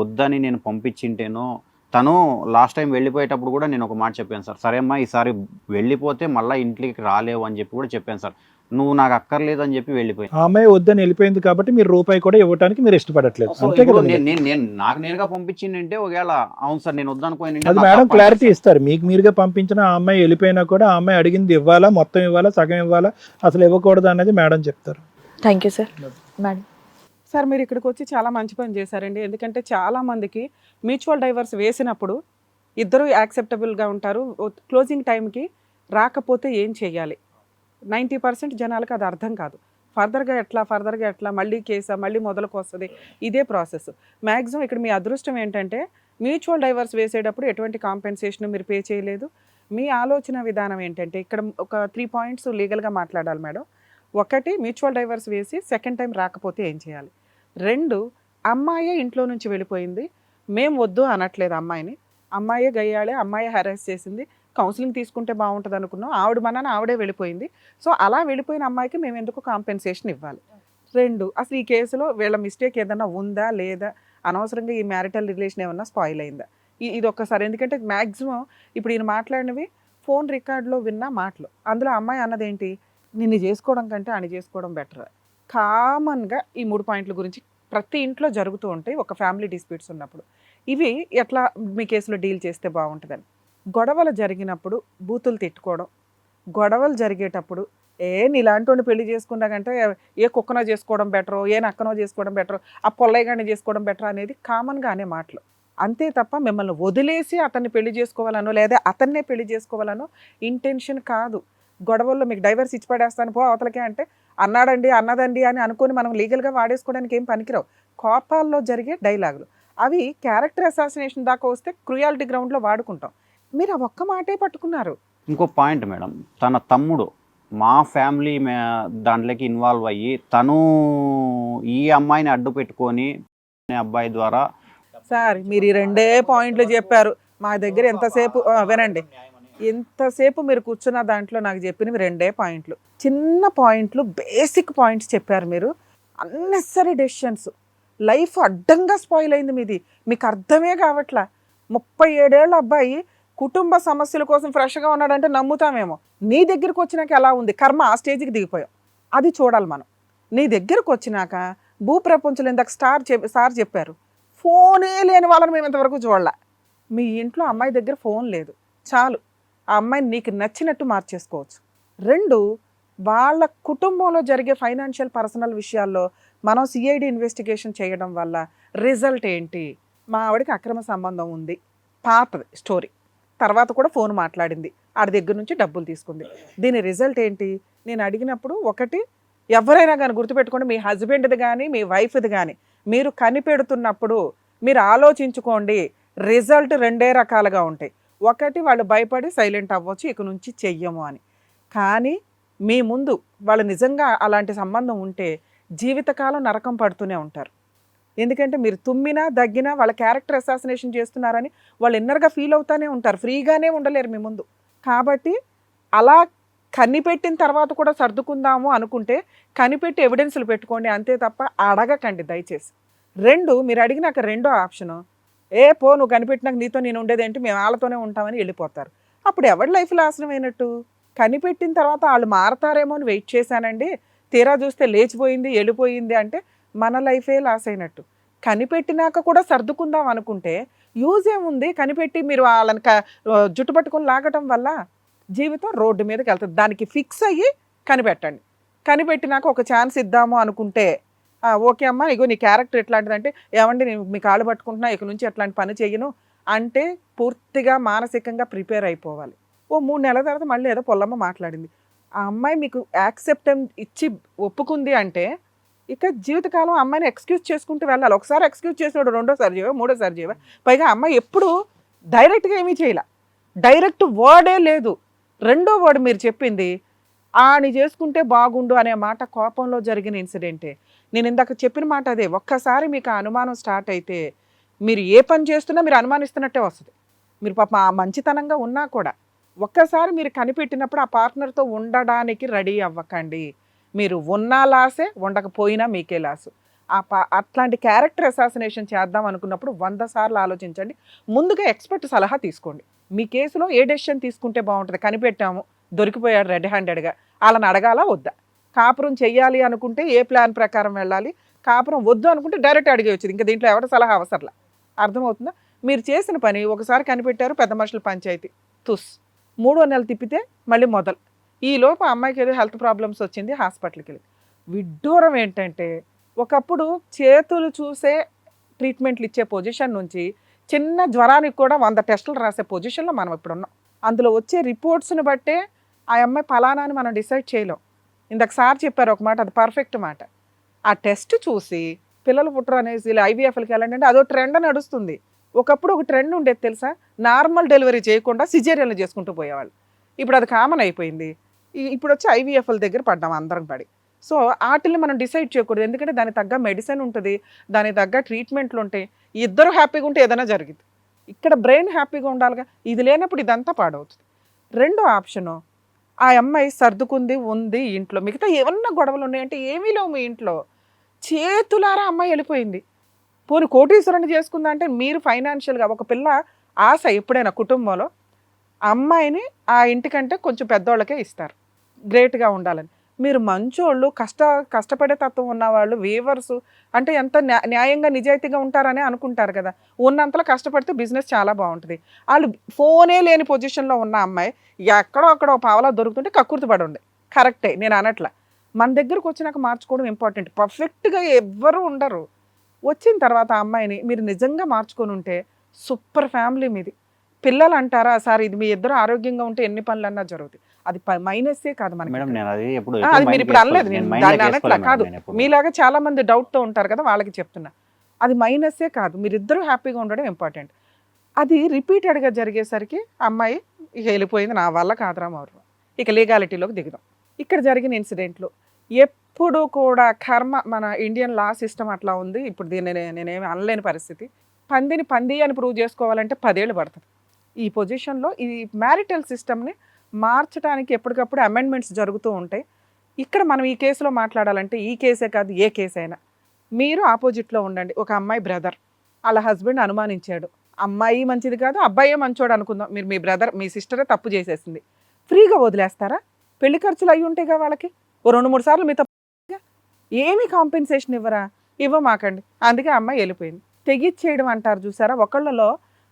వద్దని నేను పంపించింటేనో, తను లాస్ట్ టైం వెళ్ళిపోయేటప్పుడు కూడా నేను ఒక మాట చెప్పాను సార్. సరే అమ్మా ఈసారి వెళ్ళిపోతే మళ్ళీ ఇంటికి రాలేవు అని చెప్పి కూడా చెప్పాను సార్. నువ్వు నాకు అక్కర్లేదు అని చెప్పి వెళ్ళిపోయి ఆ అమ్మాయి వద్దని వెళ్ళిపోయింది కాబట్టి మీరు రూపాయి కూడా ఇవ్వడానికి మీరు ఇష్టపడట్లేదు, అంతే కదా? నేను నాకు నేరుగా పంపించిందంటే ఒకవేళ అవును సార్ నేను వద్దనుకోని అది మేడం క్లారిటీ ఇస్తారు. మీకు మీరుగా పంపించిన ఆ అమ్మాయి వెళ్ళిపోయినా కూడా ఆ అమ్మాయి అడిగింది ఇవ్వాలా, మొత్తం ఇవ్వాలా, సగం ఇవ్వాలా, అసలు ఇవ్వకూడదు అనేది మేడం చెప్తారు. Thank you sir. Madam sir మీరు ఇక్కడికి వచ్చి చాలా మంచి పని చేశారండి. ఎందుకంటే చాలా మందికి మ్యూచువల్ డైవర్స్ వేసినప్పుడు ఇద్దరు యాక్సెప్టబుల్గా ఉంటారు. క్లోజింగ్ టైంకి రాకపోతే ఏం చేయాలి, 90% జనాలకు అది అర్థం కాదు. ఫర్దర్గా ఎట్లా మళ్ళీ కేసా, మళ్ళీ మొదలుకు వస్తుంది, ఇదే ప్రాసెస్. మ్యాక్సిమం ఇక్కడ మీ అదృష్టం ఏంటంటే మ్యూచువల్ డైవర్స్ వేసేటప్పుడు ఎటువంటి కాంపెన్సేషన్ మీరు పే చేయలేదు. మీ ఆలోచన విధానం ఏంటంటే ఇక్కడ ఒక 3 పాయింట్స్ లీగల్గా మాట్లాడాలి మేడం. 1, మ్యూచువల్ డైవర్స్ వేసి సెకండ్ టైం రాకపోతే ఏం చేయాలి. 2, అమ్మాయే ఇంట్లో నుంచి వెళ్ళిపోయింది, మేము వద్దు అనట్లేదు అమ్మాయిని, అమ్మాయే గయ్యాళే, అమ్మాయే హెరాస్ చేసింది, కౌన్సిలింగ్ తీసుకుంటే బాగుంటుంది అనుకున్నాం, ఆవిడ మనని ఆవిడే వెళ్ళిపోయింది. సో అలా వెళ్ళిపోయిన అమ్మాయికి మేము ఎందుకు కాంపెన్సేషన్ ఇవ్వాలి. 2, అసలు ఈ కేసులో వీళ్ళ మిస్టేక్ ఏదైనా ఉందా లేదా, అనవసరంగా ఈ మ్యారిటల్ రిలేషన్ ఏమన్నా స్పాయిల్ అయిందా, ఇది ఒక్కసారి. ఎందుకంటే మ్యాక్సిమం ఇప్పుడు ఈయన మాట్లాడినవి ఫోన్ రికార్డులో విన్న మాటలు. అందులో అమ్మాయి అన్నదేంటి, నిన్ను చేసుకోవడం కంటే అని చేసుకోవడం బెటర్. కామన్గా ఈ 3 పాయింట్ల గురించి ప్రతి ఇంట్లో జరుగుతూ ఉంటాయి ఒక ఫ్యామిలీ డిస్ప్యూట్స్ ఉన్నప్పుడు. ఇవి ఎట్లా మీ కేసులో డీల్ చేస్తే బాగుంటుందని. గొడవలు జరిగినప్పుడు బూతులు తిట్టుకోవడం, గొడవలు జరిగేటప్పుడు నీలాంటి పెళ్లి చేసుకున్నా కంటే ఏ కుక్కనో చేసుకోవడం బెటరో, ఏ నక్కనో చేసుకోవడం బెటరో, ఆ పొల్లయ్యగానే చేసుకోవడం బెటర్ అనేది కామన్గా అనే మాటలు. అంతే తప్ప మిమ్మల్ని వదిలేసి అతన్ని పెళ్లి చేసుకోవాలనో లేదా అతన్నే పెళ్లి చేసుకోవాలనో ఇంటెన్షన్ కాదు. గొడవల్లో మీకు డైవర్స్ ఇచ్చి పడేస్తాను పో అవతలకే అంటే అన్నాడండి అన్నదండి అని అనుకొని మనం లీగల్గా వాడేసుకోవడానికి ఏం పనికిరావు. కోపాల్లో జరిగే డైలాగులు అవి క్యారెక్టర్ అసాసినేషన్ దాకా వస్తే క్రూయాలిటీ గ్రౌండ్లో వాడుకుంటాం. మీరు ఆ ఒక్క మాటే పట్టుకున్నారు. ఇంకో పాయింట్ మేడం, తన తమ్ముడు మా ఫ్యామిలీ దాంట్లోకి ఇన్వాల్వ్ అయ్యి తను ఈ అమ్మాయిని అడ్డు పెట్టుకొని అబ్బాయి ద్వారా. సార్ మీరు ఈ 2 పాయింట్లు చెప్పారు, మా దగ్గర ఎంతసేపు వినండి, ఎంతసేపు మీరు కూర్చున్న దాంట్లో నాకు చెప్పినవి 2 పాయింట్లు, చిన్న పాయింట్లు, బేసిక్ పాయింట్స్ చెప్పారు మీరు. అన్నెసరీ డెసిషన్స్, లైఫ్ అడ్డంగా స్పాయిల్ అయింది మీది, మీకు అర్థమే కావట్లా. 37 ఏళ్ళ అబ్బాయి కుటుంబ సమస్యల కోసం ఫ్రెష్గా ఉన్నాడంటే నమ్ముతామేమో. నీ దగ్గరికి వచ్చినాక ఎలా ఉంది కర్మ, ఆ స్టేజ్కి దిగిపోయాం. అది చూడాలి మనం. నీ దగ్గరకు వచ్చినాక భూప్రపంచంలో ఇందాక సార్ చెప్పారు, ఫోనే లేని వాళ్ళని మేము ఇంతవరకు చూడాల. మీ ఇంట్లో అమ్మాయి దగ్గర ఫోన్ లేదు, చాలు ఆ అమ్మాయిని నీకు నచ్చినట్టు మార్చేసుకోవచ్చు. 2, వాళ్ళ కుటుంబంలో జరిగే ఫైనాన్షియల్ పర్సనల్ విషయాల్లో మనం సిఐడి ఇన్వెస్టిగేషన్ చేయడం వల్ల రిజల్ట్ ఏంటి? మా ఆవిడకి అక్రమ సంబంధం ఉంది, పాతది స్టోరీ, తర్వాత కూడా ఫోన్ మాట్లాడింది, ఆడి దగ్గర నుంచి డబ్బులు తీసుకుంది. దీని రిజల్ట్ ఏంటి? నేను అడిగినప్పుడు, ఒకటి, ఎవరైనా కానీ గుర్తుపెట్టుకోండి, మీ హస్బెండ్ది కానీ మీ వైఫ్ది కానీ మీరు కనిపెడుతున్నప్పుడు మీరు ఆలోచించుకోండి, రిజల్ట్ 2 రకాలుగా ఉంటాయి. ఒకటి, వాళ్ళు భయపడి సైలెంట్ అవ్వచ్చు, ఇక నుంచి చెయ్యము అని. కానీ మీ ముందు వాళ్ళు నిజంగా అలాంటి సంబంధం ఉంటే జీవితకాలం నరకం పడుతూనే ఉంటారు. ఎందుకంటే మీరు తుమ్మినా దగ్గినా వాళ్ళ క్యారెక్టర్ అసాసినేషన్ చేస్తున్నారని వాళ్ళు ఇన్నర్గా ఫీల్ అవుతానే ఉంటారు, ఫ్రీగానే ఉండలేరు మీ ముందు. కాబట్టి అలా కనిపెట్టిన తర్వాత కూడా సర్దుకుందాము అనుకుంటే కనిపెట్టి ఎవిడెన్స్లు పెట్టుకోండి, అంతే తప్ప అడగకండి దయచేసి. 2, మీరు అడిగినాక 2వ ఆప్షను, నువ్వు కనిపెట్టినాక నీతో నేను ఉండేది ఏంటి, మేము వాళ్ళతోనే ఉంటామని వెళ్ళిపోతారు. అప్పుడు ఎవరి లైఫ్ నాశనం అయినట్టు? కనిపెట్టిన తర్వాత వాళ్ళు మారతారేమో అని వెయిట్ చేశానండి, తీరా చూస్తే లేచిపోయింది వెళ్ళిపోయింది అంటే మన లైఫే లాస్ అయినట్టు. కనిపెట్టినాక కూడా సర్దుకుందాం అనుకుంటే యూజ్ ఏముంది? కనిపెట్టి మీరు వాళ్ళని జుట్టు పట్టుకొని లాగటం వల్ల జీవితం రోడ్డు మీదకి వెళ్తుంది. దానికి ఫిక్స్ అయ్యి కనిపెట్టండి. కనిపెట్టినాక ఒక ఛాన్స్ ఇద్దాము అనుకుంటే, ఓకే అమ్మా, ఇగో నీ క్యారెక్టర్ ఎట్లాంటిదంటే, ఏమండి నేను మీ కాళ్ళు పట్టుకుంటున్నా, ఇక నుంచి ఎట్లాంటి పని చెయ్యను అంటే పూర్తిగా మానసికంగా ప్రిపేర్ అయిపోవాలి. 3 నెలల తర్వాత మళ్ళీ ఏదో పొల్లమ్మ మాట్లాడింది, ఆ అమ్మాయి మీకు యాక్సెప్టెన్స్ ఇచ్చి ఒప్పుకుంది అంటే ఇక జీవితకాలం అమ్మాయిని ఎక్స్క్యూజ్ చేసుకుంటూ వెళ్ళాలి. ఒకసారి ఎక్స్క్యూజ్ చేసినాడు, 2వ చేయవా 3వ చేయవా? పైగా అమ్మాయి ఎప్పుడు డైరెక్ట్గా ఏమీ చేయాల, డైరెక్ట్ వర్డే లేదు. 2వ వర్డ్ మీరు చెప్పింది, ఆని చేసుకుంటే బాగుండు అనే మాట కోపంలో జరిగిన ఇన్సిడెంటే. నేను ఇందాక చెప్పిన మాట అదే, ఒక్కసారి మీకు ఆ అనుమానం స్టార్ట్ అయితే మీరు ఏ పని చేస్తున్నా మీరు అనుమానిస్తున్నట్టే వస్తుంది. మీరు పాప ఆ మంచితనంగా ఉన్నా కూడా ఒక్కసారి మీరు కనిపెట్టినప్పుడు ఆ పార్ట్నర్తో ఉండడానికి రెడీ అవ్వకండి. మీరు ఉన్నా లాసే, ఉండకపోయినా మీకే లాసు. అట్లాంటి క్యారెక్టర్ అసాసినేషన్ చేద్దాం అనుకున్నప్పుడు 100 సార్లు ఆలోచించండి. ముందుగా ఎక్స్పర్ట్ సలహా తీసుకోండి. మీ కేసులో ఏ డెసిషన్ తీసుకుంటే బాగుంటుంది? కనిపెట్టాము, దొరికిపోయాడు రెడ్ హ్యాండెడ్గా, వాళ్ళని అడగాలా వద్దా? కాపురం చెయ్యాలి అనుకుంటే ఏ ప్లాన్ ప్రకారం వెళ్ళాలి, కాపురం వద్దు అనుకుంటే డైరెక్ట్ అడిగేయచ్చు. ఇంకా దీంట్లో ఎవరి సలహా అవసరంలా. అర్థమవుతుందా? మీరు చేసిన పని ఒకసారి కనిపెట్టారు, పెద్ద మనుషుల పంచాయతీ తుస్, 3వ నెల తిప్పితే మళ్ళీ మొదలు. ఈలోపు అమ్మాయికి ఏదో హెల్త్ ప్రాబ్లమ్స్ వచ్చింది, హాస్పిటల్కి వెళ్ళి. విడ్డూరం ఏంటంటే, ఒకప్పుడు చేతులు చూసే ట్రీట్మెంట్లు ఇచ్చే పొజిషన్ నుంచి చిన్న జ్వరానికి కూడా 100 టెస్టులు రాసే పొజిషన్లో మనం ఇప్పుడు ఉన్నాం. అందులో వచ్చే రిపోర్ట్స్ని బట్టే ఆ అమ్మాయి ఫలానా అని మనం డిసైడ్ చేయలేం. ఇందాక సార్ చెప్పారు ఒక మాట, అది పర్ఫెక్ట్ మాట. ఆ టెస్ట్ చూసి పిల్లలు పుట్టరు అనేసి ఐవీఎఫ్లకి వెళ్ళండి అంటే అదో ట్రెండ్ నడుస్తుంది. ఒకప్పుడు ఒక ట్రెండ్ ఉండేది తెలుసా, నార్మల్ డెలివరీ చేయకుండా సిజేరియన్లు చేసుకుంటూ పోయేవాళ్ళు. ఇప్పుడు అది కామన్ అయిపోయింది. ఇప్పుడు వచ్చి ఐవీఎఫ్ల దగ్గర పడ్డాం అందరం పడి. సో వాటిని మనం డిసైడ్ చేయకూడదు, ఎందుకంటే దానికి తగ్గ మెడిసిన్ ఉంటుంది, దానికి తగ్గ ట్రీట్మెంట్లు ఉంటాయి. ఇద్దరు హ్యాపీగా ఉంటే ఏదైనా జరిగింది. ఇక్కడ బ్రెయిన్ హ్యాపీగా ఉండాలిగా, ఇది లేనప్పుడు ఇదంతా పాడవుతుంది. 2వ ఆప్షను, ఆ అమ్మాయి సర్దుకుంది ఉంది ఇంట్లో, మిగతా ఏమన్నా గొడవలు ఉన్నాయంటే ఏమీ లేవు మీ ఇంట్లో, చేతులారా అమ్మాయి వెళ్ళిపోయింది. పోనీ కోటీశ్వరుని చేసుకుందా అంటే మీరు ఫైనాన్షియల్గా, ఒక పిల్ల ఆశ ఎప్పుడైనా కుటుంబంలో అమ్మాయిని ఆ ఇంటికంటే కొంచెం పెద్దోళ్ళకే ఇస్తారు, గ్రేట్గా ఉండాలని. మీరు మంచోళ్ళు, కష్టపడే తత్వం ఉన్నవాళ్ళు, వీవర్స్ అంటే ఎంత న్యాయంగా నిజాయితీగా ఉంటారని అనుకుంటారు కదా. ఉన్నంతలో కష్టపడితే బిజినెస్ చాలా బాగుంటుంది. వాళ్ళు ఫోనే లేని పొజిషన్లో ఉన్న అమ్మాయి ఎక్కడో అక్కడో పావలా దొరుకుతుంటే కక్కుర్తి పడి ఉండే, కరెక్టే, నేను అనట్లా. మన దగ్గరకు వచ్చినాక మార్చుకోవడం ఇంపార్టెంట్. పర్ఫెక్ట్గా ఎవ్వరూ ఉండరు. వచ్చిన తర్వాత ఆ అమ్మాయిని మీరు నిజంగా మార్చుకొని ఉంటే సూపర్ ఫ్యామిలీ మీది. పిల్లలు అంటారా సార్, ఇది మీ ఇద్దరు ఆరోగ్యంగా ఉంటే ఎన్ని పనులన్నా జరుగుతాయి. అది మైనస్సే కాదు మనకి. అది మీరు ఇప్పుడు అనలేదు, నేను దాన్ని అనట్లా కాదు, మీలాగా చాలా మంది డౌట్తో ఉంటారు కదా, వాళ్ళకి చెప్తున్నా. అది మైనస్సే కాదు, మీరిద్దరూ హ్యాపీగా ఉండడం ఇంపార్టెంట్. అది రిపీటెడ్గా జరిగేసరికి అమ్మాయి ఇక వెళ్ళిపోయింది, నా వల్ల కాదురా మౌరు, ఇక లీగాలిటీలోకి దిగుదాం. ఇక్కడ జరిగిన ఇన్సిడెంట్లు ఎప్పుడు కూడా కర్మ, మన ఇండియన్ లా సిస్టమ్ అట్లా ఉంది. ఇప్పుడు దీన్ని నేనేమి అనలేని పరిస్థితి. పందిని పంది అని ప్రూవ్ చేసుకోవాలంటే 10 ఏళ్ళు పడుతుంది. ఈ పొజిషన్లో ఈ మ్యారిటల్ సిస్టమ్ని మార్చడానికి ఎప్పటికప్పుడు అమెండ్మెంట్స్ జరుగుతూ ఉంటాయి. ఇక్కడ మనం ఈ కేసులో మాట్లాడాలంటే ఈ కేసే కాదు, ఏ కేసు అయినా మీరు ఆపోజిట్లో ఉండండి. ఒక అమ్మాయి బ్రదర్, వాళ్ళ హస్బెండ్ అనుమానించాడు, అమ్మాయి మంచిది కాదు అబ్బాయే మంచోడు అనుకుందాం, మీరు మీ బ్రదర్ మీ సిస్టరే తప్పు చేసేసింది, ఫ్రీగా వదిలేస్తారా? పెళ్లి ఖర్చులు అయ్యి ఉంటాయిగా వాళ్ళకి, ఓ 2-3 సార్లు మీతో ఏమి కాంపెన్సేషన్ ఇవ్వరా? ఇవ్వమాకండి. అందుకే అమ్మాయి వెళ్ళిపోయింది. తెగిచ్చేయడం అంటారు చూసారా, ఒకళ్ళలో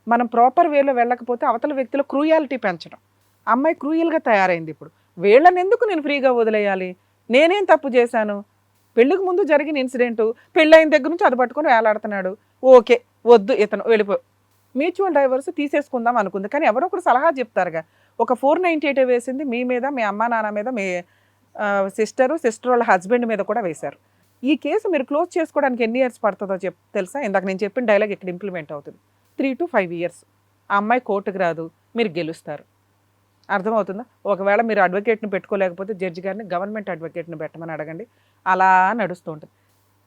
మనం ప్రాపర్ వేలో వెళ్ళకపోతే అవతల వ్యక్తిలో క్రూయాలిటీ పెంచడం. అమ్మాయి క్రూయల్గా తయారైంది. ఇప్పుడు వీళ్ళని ఎందుకు నేను ఫ్రీగా వదిలేయాలి? నేనేం తప్పు చేశాను? పెళ్ళికి ముందు జరిగిన ఇన్సిడెంటు, పెళ్ళైన దగ్గర నుంచి అది పట్టుకొని వేలాడుతున్నాడు. ఓకే వద్దు ఇతను వెళ్ళిపో, మ్యూచువల్ డైవర్స్ తీసేసుకుందాం అనుకుంది. కానీ ఎవరో ఒకరు సలహా చెప్తారుగా. ఒక 498 వేసింది మీ మీద, మీ అమ్మా నాన్న మీద, మీ సిస్టర్ వాళ్ళ హస్బెండ్ మీద కూడా వేశారు. ఈ కేసు మీరు క్లోజ్ చేసుకోవడానికి ఎన్ని ఇయర్స్ పడుతుందో తెలుసా? ఇందాక నేను చెప్పిన డైలాగ్ ఇక్కడ ఇంప్లిమెంట్ అవుతుంది. 3 to 5 years. ఆ అమ్మాయి కోర్టుకు రాదు, మీరు గెలుస్తారు. అర్థమవుతుందా? ఒకవేళ మీరు అడ్వకేట్ని పెట్టుకోలేకపోతే జడ్జి గారిని గవర్నమెంట్ అడ్వకేట్ని పెట్టమని అడగండి. అలా నడుస్తూ ఉంటుంది.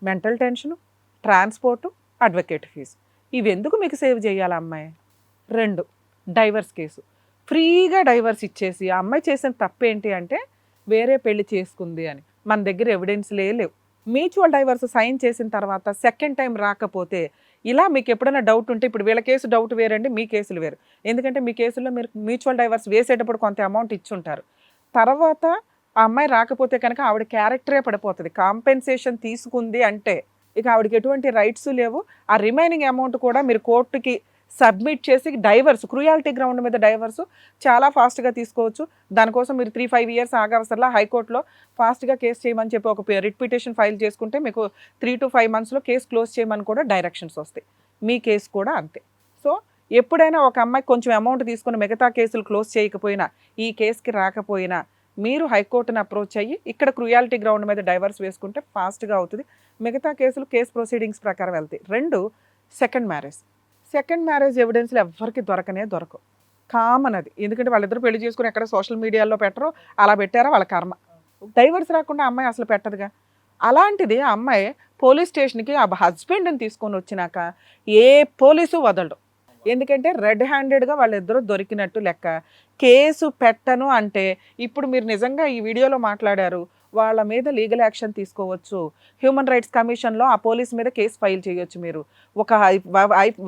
Mental tension, transport, advocate fee, ఇవి ఎందుకు మీకు సేవ్ చేయాలి అమ్మాయి? 2 డైవర్స్ కేసు, ఫ్రీగా డైవర్స్ ఇచ్చేసి ఆ అమ్మాయి చేసిన తప్పేంటి అంటే వేరే పెళ్లి చేసుకుంది అని. మన దగ్గర ఎవిడెన్స్లే లేవు. మ్యూచువల్ డైవర్స్ సైన్ చేసిన తర్వాత సెకండ్ టైం రాకపోతే, ఇలా మీకు ఎప్పుడైనా డౌట్ ఉంటే, ఇప్పుడు వీళ్ళ కేసు డౌట్ వేరండి, మీ కేసులు వేరు. ఎందుకంటే మీ కేసుల్లో మీరు మ్యూచువల్ డైవర్స్ వేసేటప్పుడు కొంత అమౌంట్ ఇచ్చుంటారు. తర్వాత ఆ అమ్మాయి రాకపోతే కనుక ఆవిడ క్యారెక్టరే పడిపోతుంది. కాంపెన్సేషన్ తీసుకుంది అంటే ఇక ఆవిడకి ఎటువంటి రైట్స్ లేవు. ఆ రిమైనింగ్ అమౌంట్ కూడా మీరు కోర్టుకి సబ్మిట్ చేసి డైవర్స్, క్రూయాలిటీ గ్రౌండ్ మీద డైవర్స్ చాలా ఫాస్ట్గా తీసుకోవచ్చు. దానికోసం మీరు 3-5 years ఆగవసరలా హైకోర్టులో ఫాస్ట్గా కేసు చేయమని చెప్పి ఒక రిట్ పిటిషన్ ఫైల్ చేసుకుంటే మీకు 3 to 5 monthsలో కేసు క్లోజ్ చేయమని కూడా డైరెక్షన్స్ వస్తాయి. మీ కేసు కూడా అంతే. సో ఎప్పుడైనా ఒక అమ్మాయి కొంచెం అమౌంట్ తీసుకుని మిగతా కేసులు క్లోజ్ చేయకపోయినా, ఈ కేసుకి రాకపోయినా, మీరు హైకోర్టుని అప్రోచ్ అయ్యి ఇక్కడ క్రూయాలిటీ గ్రౌండ్ మీద డైవర్స్ వేసుకుంటే ఫాస్ట్గా అవుతుంది. మిగతా కేసులు కేసు ప్రొసీడింగ్స్ ప్రకారం వెళ్తాయి. 2 సెకండ్ మ్యారేజ్ ఎవిడెన్స్లు ఎవరికి దొరకవు. కామన్ అది. ఎందుకంటే వాళ్ళిద్దరు పెళ్లి చేసుకుని ఎక్కడ సోషల్ మీడియాలో పెట్టరు, అలా పెట్టారా వాళ్ళ కర్మ. డైవర్స్ రాకుండా అమ్మాయి అసలు పెట్టదుగా. అలాంటిది ఆ అమ్మాయి పోలీస్ స్టేషన్కి ఆ హస్బెండ్ని తీసుకొని వచ్చినాక ఏ పోలీసు వదలడు. ఎందుకంటే రెడ్ హ్యాండెడ్గా వాళ్ళిద్దరూ దొరికినట్టు లెక్క. కేసు పెట్టను అంటే ఇప్పుడు మీరు నిజంగా ఈ వీడియోలో మాట్లాడారు, వాళ్ళ మీద లీగల్ యాక్షన్ తీసుకోవచ్చు. హ్యూమన్ రైట్స్ కమిషన్లో ఆ పోలీస్ మీద కేసు ఫైల్ చేయొచ్చు. మీరు ఒక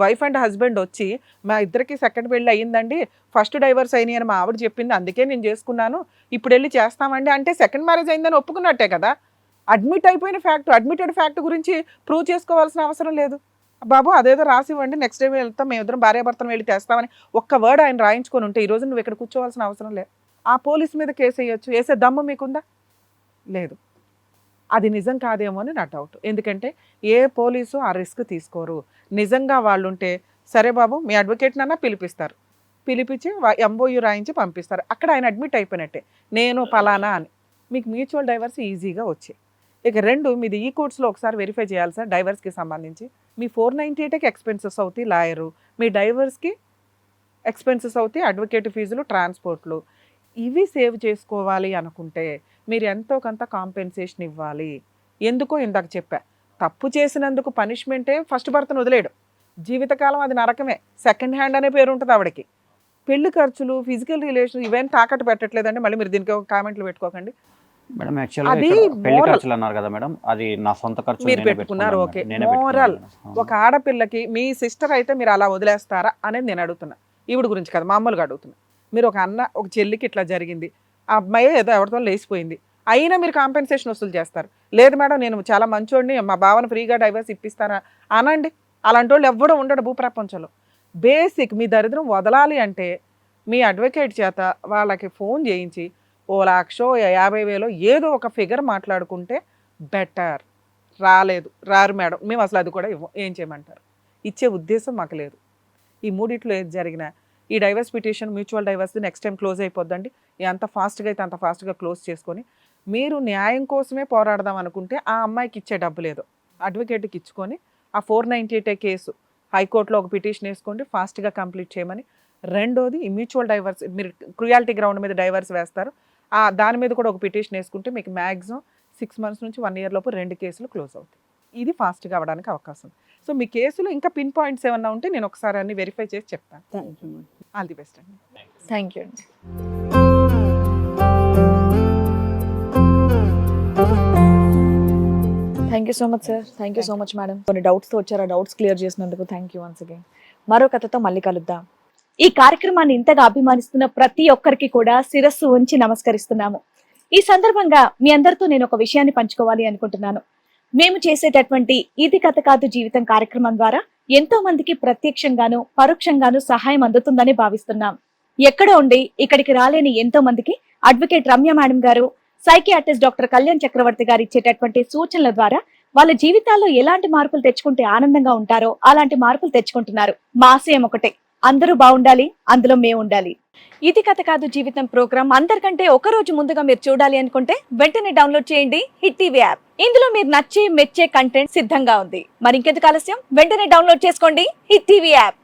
వైఫ్ అండ్ హస్బెండ్ వచ్చి, మా ఇద్దరికి సెకండ్ పెళ్ళి అయ్యిందండి, ఫస్ట్ డైవర్స్ అయినాయి అని మా ఆవిడ చెప్పింది, అందుకే నేను చేసుకున్నాను, ఇప్పుడు వెళ్ళి చేస్తామండి అంటే సెకండ్ మ్యారేజ్ అయిందని ఒప్పుకున్నట్టే కదా. అడ్మిటెడ్ ఫ్యాక్ట్ గురించి ప్రూవ్ చేసుకోవాల్సిన అవసరం లేదు. బాబు అదేదో రాసి ఇవ్వండి, నెక్స్ట్ డే వెళ్తాం, మేము ఇద్దరం భార్యాభర్తను వెళ్ళి తెస్తామని ఒక్క వర్డ్ ఆయన రాయించుకొని ఉంటే ఈరోజు నువ్వు ఇక్కడ కూర్చోవాల్సిన అవసరం లేదు. ఆ పోలీస్ మీద కేసు వేయొచ్చు. వేసే దమ్ము మీకుందా? లేదు. అది నిజం కాదేమో అని నా డౌట్. ఎందుకంటే ఏ పోలీసు ఆ రిస్క్ తీసుకోరు. నిజంగా వాళ్ళు ఉంటే సరే బాబు మీ అడ్వకేట్నన్నా పిలిపిస్తారు, పిలిపించి ఎంఓయూ రాయించి పంపిస్తారు. అక్కడ ఆయన అడ్మిట్ అయిపోయినట్టే, నేను పలానా అని. మీకు మ్యూచువల్ డైవర్స్ ఈజీగా వచ్చాయి. ఇక 2 మీది ఈ కోర్ట్స్లో ఒకసారి వెరిఫై చేయాలి సార్. డైవర్స్కి సంబంధించి మీ 498కి ఎక్స్పెన్సెస్ అవుతాయి లాయరు, మీ డైవర్స్కి ఎక్స్పెన్సెస్ అవుతాయి అడ్వకేట్ ఫీజులు, ట్రాన్స్పోర్ట్లు. ఇవి సేవ్ చేసుకోవాలి అనుకుంటే మీరు ఎంతో కొంత కాంపెన్సేషన్ ఇవ్వాలి. ఎందుకో ఇందాక చెప్పా, తప్పు చేసినందుకు పనిష్మెంటే ఫస్ట్ భర్తను వదిలేయడం, జీవితకాలం అది నరకమే. సెకండ్ హ్యాండ్ అనే పేరు ఉంటుంది ఆవిడకి. పెళ్లి ఖర్చులు, ఫిజికల్ రిలేషన్ ఇవేం తాకట్టు పెట్టట్లేదండి. మళ్ళీ మీరు దీనికి కామెంట్లు పెట్టుకోకండి. మేడం యాక్చువల్గా పెళ్లి ఖర్చులు అన్నారు కదా మేడం, అది నా సొంత ఖర్చు మీరు పెట్టుకున్నారు. ఓకే, మోరల్ ఒక ఆడపిల్లకి మీ సిస్టర్ అయితే మీరు అలా వదిలేస్తారా అనేది నేను అడుగుతున్నా. ఈవిడ గురించి కదా, మామూలుగా అడుగుతున్నా. మీరు ఒక అన్న ఒక చెల్లికి ఇట్లా జరిగింది, ఆ అమ్మాయి ఏదో ఎవరితో లేచిపోయింది, అయినా మీరు కాంపెన్సేషన్ వసూలు చేస్తారు. లేదు మేడం నేను చాలా మంచోడిని, మా బావను ఫ్రీగా డైవర్స్ ఇప్పిస్తారా అనండి. అలాంటి వాళ్ళు ఎవ్వడూ ఉండడు భూప్రపంచంలో. బేసిక్ మీ దరిద్రం వదలాలి అంటే మీ అడ్వకేట్ చేత వాళ్ళకి ఫోన్ చేయించి 1,50,000 ఏదో ఒక ఫిగర్ మాట్లాడుకుంటే బెటర్. రారు మేడం, మేము అసలు అది కూడా ఇవ్వం, ఏం చేయమంటారు? ఇచ్చే ఉద్దేశం మాకు లేదు. ఈ మూడిట్లో ఏది జరిగినా ఈ divorce petition, mutual divorce next time close అయిపోద్దండి. ఎంత ఫాస్ట్గా అయితే అంత ఫాస్ట్గా క్లోజ్ చేసుకొని మీరు న్యాయం కోసమే పోరాడదాం అనుకుంటే ఆ అమ్మాయికి ఇచ్చే డబ్బు లేదు, అడ్వకేట్కి ఇచ్చుకొని ఆ 498 కేసు హైకోర్టులో ఒక పిటిషన్ వేసుకోండి, ఫాస్ట్గా కంప్లీట్ చేయమని. 2వది ఈ మ్యూచువల్ డైవర్స్, మీరు క్రూయాలిటీ గ్రౌండ్ మీద డైవర్స్ వేస్తారు, దాని మీద కూడా ఒక పిటిషన్ వేసుకుంటే మీకు మ్యాక్సిమం 6 months నుంచి 1 year లోపు 2 కేసులు క్లోజ్ అవుతాయి. ఇది ఫాస్ట్గా అవ్వడానికి అవకాశం. సో మీ కేసులో ఇంకా పిన్ పాయింట్స్ ఏమన్నా ఉంటే నేను ఒకసారి అన్ని వెరిఫై చేసి చెప్తాను. Thank you. All the best అండి. థ్యాంక్ యూ అండి. Thank you so much sir. Thank you so much madam. కొన్ని డౌట్స్తో వచ్చారు, ఆ డౌట్స్ క్లియర్ చేసినందుకు థ్యాంక్ యూ వన్స్ అగైన్. మరో కథతో మళ్ళీ కలుద్దాం. ఈ కార్యక్రమాన్ని ఇంతగా అభిమానిస్తున్న ప్రతి ఒక్కరికి కూడా శిరస్సు ఉంచి నమస్కరిస్తున్నాము. ఈ సందర్భంగా మీ అందరితో నేను ఒక విషయాన్ని పంచుకోవాలి అనుకుంటున్నాను. మేము చేసేటటువంటి ఇది కథ కాదు జీవితం కార్యక్రమం ద్వారా ఎంతో మందికి ప్రత్యక్షంగాను పరోక్షంగాను సహాయం అందుతుందని భావిస్తున్నాం. ఎక్కడ ఉండి ఇక్కడికి రాలేని ఎంతో మందికి అడ్వకేట్ రమ్య మేడం గారు, సైకియాట్రిస్ట్ డాక్టర్ కళ్యాణ్ చక్రవర్తి గారు ఇచ్చేటటువంటి సూచనల ద్వారా వాళ్ళ జీవితాల్లో ఎలాంటి మార్పులు తెచ్చుకుంటే ఆనందంగా ఉంటారో అలాంటి మార్పులు తెచ్చుకుంటున్నారు. మా ఆశయం ఒకటే, అందరూ బాగుండాలి, అందులో మేము ఉండాలి. ఇది కథ కాదు జీవితం ప్రోగ్రామ్ అందరికంటే ఒక రోజు ముందుగా మీరు చూడాలి అనుకుంటే వెంటనే డౌన్లోడ్ చేయండి హిట్ టీవీ యాప్. ఇందులో మీరు నచ్చే మెచ్చే కంటెంట్ సిద్ధంగా ఉంది. మరి ఇంకెందుకు ఆలస్యం, వెంటనే డౌన్లోడ్ చేసుకోండి హిట్ టీవీ యాప్.